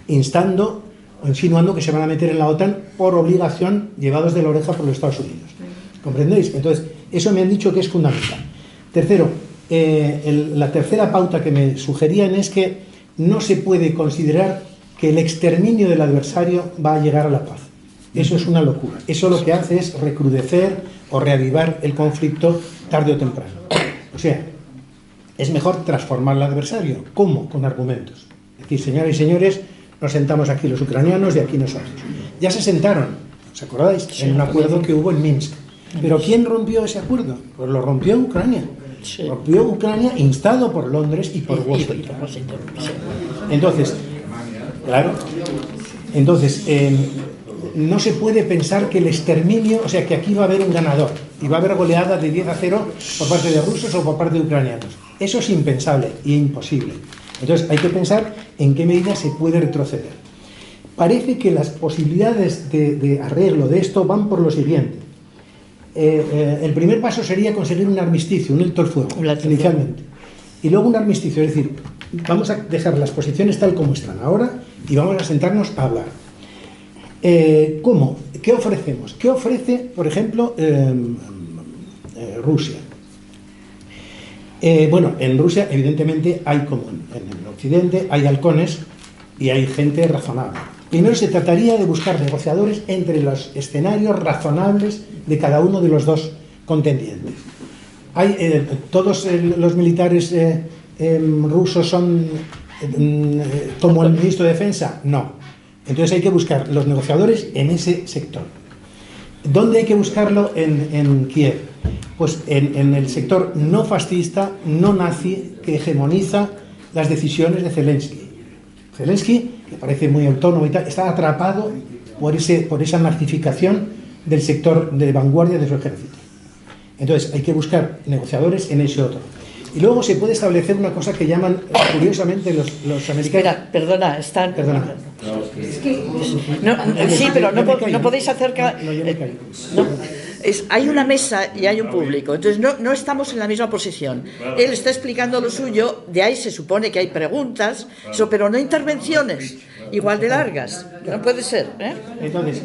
instando o insinuando que se van a meter en la OTAN por obligación, llevados de la oreja por los Estados Unidos? ¿Comprendéis? Entonces, eso me han dicho que es fundamental. Tercero, la tercera pauta que me sugerían es que no se puede considerar que el exterminio del adversario va a llegar a la paz. Eso es una locura. Eso lo que hace es recrudecer o reavivar el conflicto tarde o temprano. O sea, es mejor transformar al adversario. ¿Cómo? Con argumentos. Es decir, señoras y señores, nos sentamos aquí los ucranianos y aquí nosotros. Ya se sentaron, ¿os acordáis? En un acuerdo que hubo en Minsk. ¿Pero quién rompió ese acuerdo? Pues lo rompió Ucrania. Rompió Ucrania instado por Londres y por Washington. Entonces, claro, entonces no se puede pensar que el exterminio, o sea, que aquí va a haber un ganador y va a haber goleada de 10-0 por parte de rusos o por parte de ucranianos. Eso es impensable y imposible. Entonces hay que pensar en qué medida se puede retroceder. Parece que las posibilidades de arreglo de esto van por lo siguiente. El primer paso sería conseguir un armisticio, un alto el fuego, inicialmente. Y luego un armisticio, es decir, vamos a dejar las posiciones tal como están ahora y vamos a sentarnos a hablar. ¿Cómo? ¿Qué ofrecemos? ¿Qué ofrece, por ejemplo, Rusia? Bueno, en Rusia, evidentemente, hay como en el occidente, hay halcones y hay gente razonable. Primero se trataría de buscar negociadores entre los escenarios razonables de cada uno de los dos contendientes. ¿Todos los militares rusos son como el ministro de Defensa? No. Entonces hay que buscar los negociadores en ese sector. ¿Dónde hay que buscarlo? En Kiev. Pues en el sector no fascista, no nazi, que hegemoniza las decisiones de Zelensky. Zelensky, que parece muy autónomo y tal, está atrapado por esa nazificación del sector de vanguardia de su ejército. Entonces hay que buscar negociadores en ese otro. Y luego se puede establecer una cosa que llaman, curiosamente, los americanos... Espera, perdona, están... Perdona. Es que... sí, pero no podéis acercar... Hay una mesa y hay un público, entonces no estamos en la misma posición. Él está explicando lo suyo, de ahí se supone que hay preguntas, pero no intervenciones igual de largas. No puede ser, ¿eh? Entonces,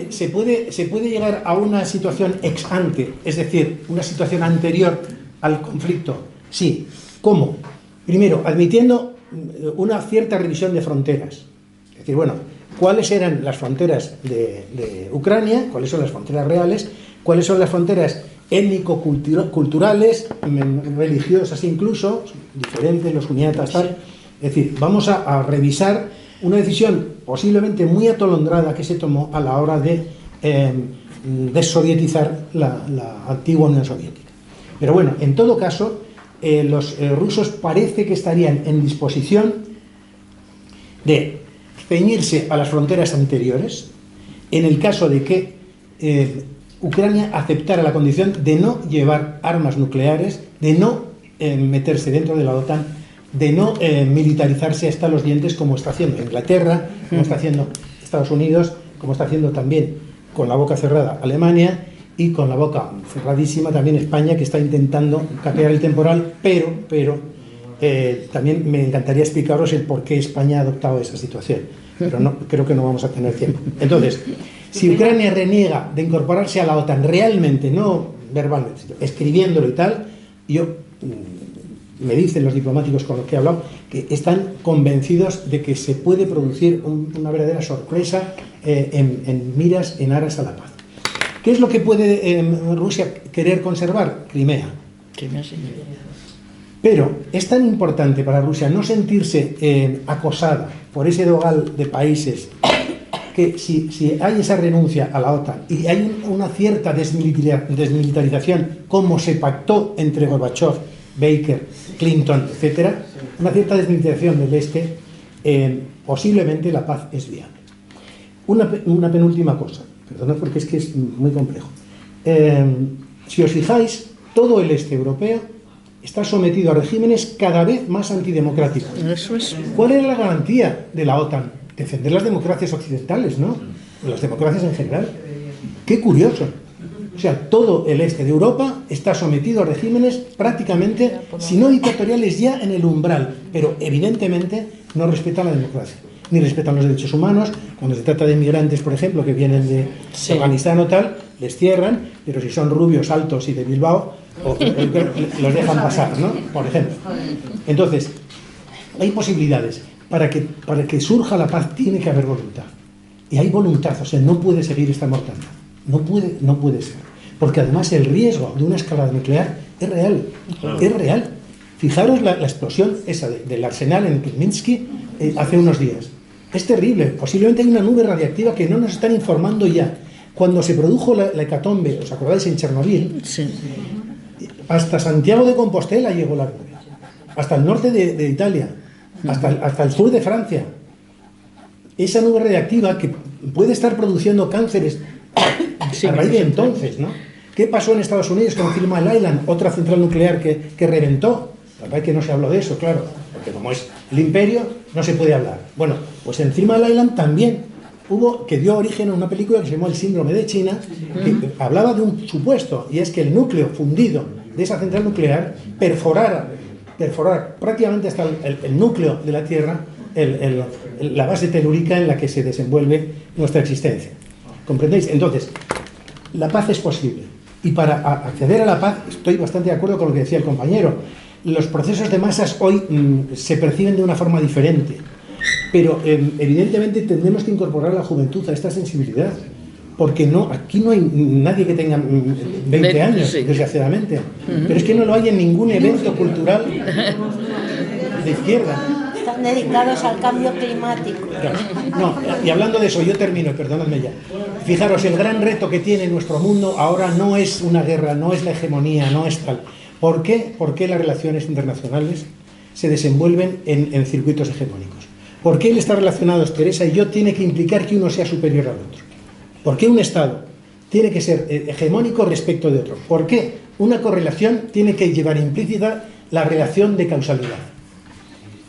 ¿se puede llegar a una situación ex ante, es decir, una situación anterior al conflicto? Sí. ¿Cómo? Primero, admitiendo una cierta revisión de fronteras. Es decir, bueno, ¿cuáles eran las fronteras de Ucrania? ¿Cuáles son las fronteras reales? ¿Cuáles son las fronteras étnico-culturales, religiosas incluso, diferentes, los uniatas, tal? Es decir, vamos a revisar una decisión posiblemente muy atolondrada que se tomó a la hora de dessovietizar la antigua Unión Soviética. Pero bueno, en todo caso, los rusos parece que estarían en disposición de ceñirse a las fronteras anteriores en el caso de que Ucrania aceptara la condición de no llevar armas nucleares, de no meterse dentro de la OTAN, de no militarizarse hasta los dientes como está haciendo Inglaterra, como está haciendo Estados Unidos, como está haciendo también con la boca cerrada Alemania y con la boca cerradísima también España, que está intentando capear el temporal, pero también me encantaría explicaros el por qué España ha adoptado esa situación, pero no, creo que no vamos a tener tiempo. Entonces, si Ucrania reniega de incorporarse a la OTAN realmente, no verbalmente, escribiéndolo y tal, me dicen los diplomáticos con los que he hablado que están convencidos de que se puede producir una verdadera sorpresa en miras, en aras a la paz. ¿Qué es lo que puede Rusia querer conservar? Crimea. Pero es tan importante para Rusia no sentirse acosada por ese dogal de países que si hay esa renuncia a la OTAN y hay una cierta desmilitarización como se pactó entre Gorbachev, Baker, Clinton, etcétera, una cierta desmilitarización del este, posiblemente la paz es viable. Una penúltima cosa, perdonad porque es que es muy complejo. Si os fijáis, todo el este europeo está sometido a regímenes cada vez más antidemocráticos. ¿Cuál era la garantía de la OTAN? Defender las democracias occidentales, ¿no? Las democracias en general. Qué curioso. O sea, todo el este de Europa está sometido a regímenes prácticamente, si no dictatoriales, ya en el umbral, pero evidentemente no respetan la democracia, ni respetan los derechos humanos. Cuando se trata de inmigrantes, por ejemplo, que vienen de Afganistán o tal, les cierran, pero si son rubios, altos y de Bilbao, los dejan pasar, ¿no? Por ejemplo. Entonces, hay posibilidades. Para que surja la paz tiene que haber voluntad. Y hay voluntad, o sea, no puede seguir esta mortandad. No puede ser. Porque además el riesgo de una escalada nuclear es real. Es real. Fijaros la explosión esa del arsenal en Khmelnytskyi hace unos días. Es terrible. Posiblemente hay una nube radiactiva que no nos están informando ya. Cuando se produjo la hecatombe, ¿os acordáis? En Chernobyl, sí. Hasta Santiago de Compostela llegó la nube. Hasta el norte de Italia. Hasta el sur de Francia. Esa nube radiactiva que puede estar produciendo cánceres a raíz de entonces, ¿no? ¿Qué pasó en Estados Unidos con Three Mile Island, otra central nuclear que reventó? La verdad es que no se habló de eso, claro, porque como es el imperio, no se puede hablar. Bueno, pues en Three Mile Island también que dio origen a una película que se llamó El síndrome de China, que hablaba de un supuesto, y es que el núcleo fundido de esa central nuclear perforar prácticamente hasta el núcleo de la Tierra, la base telúrica en la que se desenvuelve nuestra existencia. ¿Comprendéis? Entonces, la paz es posible. Y para acceder a la paz, estoy bastante de acuerdo con lo que decía el compañero. Los procesos de masas hoy se perciben de una forma diferente. Pero evidentemente tendremos que incorporar a la juventud a esta sensibilidad. Porque aquí no hay nadie que tenga 20 años, desgraciadamente. Pero es que no lo hay en ningún evento cultural de izquierda. Están dedicados al cambio climático. No, y hablando de eso, yo termino, perdonadme ya. Fijaros, el gran reto que tiene nuestro mundo ahora no es una guerra, no es la hegemonía, no es tal. ¿Por qué? ¿Por qué las relaciones internacionales se desenvuelven en circuitos hegemónicos? ¿Por qué el estar relacionados, Teresa y yo, tiene que implicar que uno sea superior al otro? ¿Por qué un Estado tiene que ser hegemónico respecto de otro? ¿Por qué una correlación tiene que llevar implícita la relación de causalidad?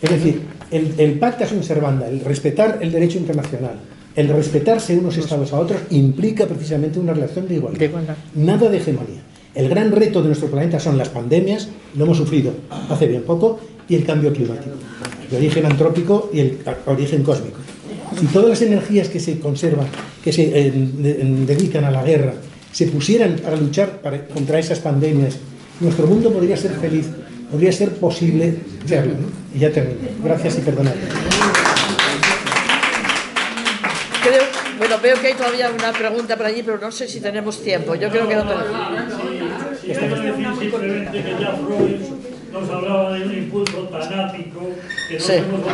Es decir, el pacta sunt servanda, el respetar el derecho internacional, el respetarse unos estados a otros, implica precisamente una relación de igualdad. Nada de hegemonía. El gran reto de nuestro planeta son las pandemias, lo hemos sufrido hace bien poco, y el cambio climático. El origen antrópico y el origen cósmico. Si todas las energías que se conservan, que se dedican a la guerra, se pusieran para luchar contra esas pandemias, nuestro mundo podría ser feliz, podría ser posible verlo, ¿no? Y ya termino. Gracias y perdonad. Bueno, veo que hay todavía una pregunta por allí, pero no sé si tenemos tiempo. Yo creo que no tenemos. Quiero decir simplemente que ya Freud nos hablaba de un impulso tanático que no hemos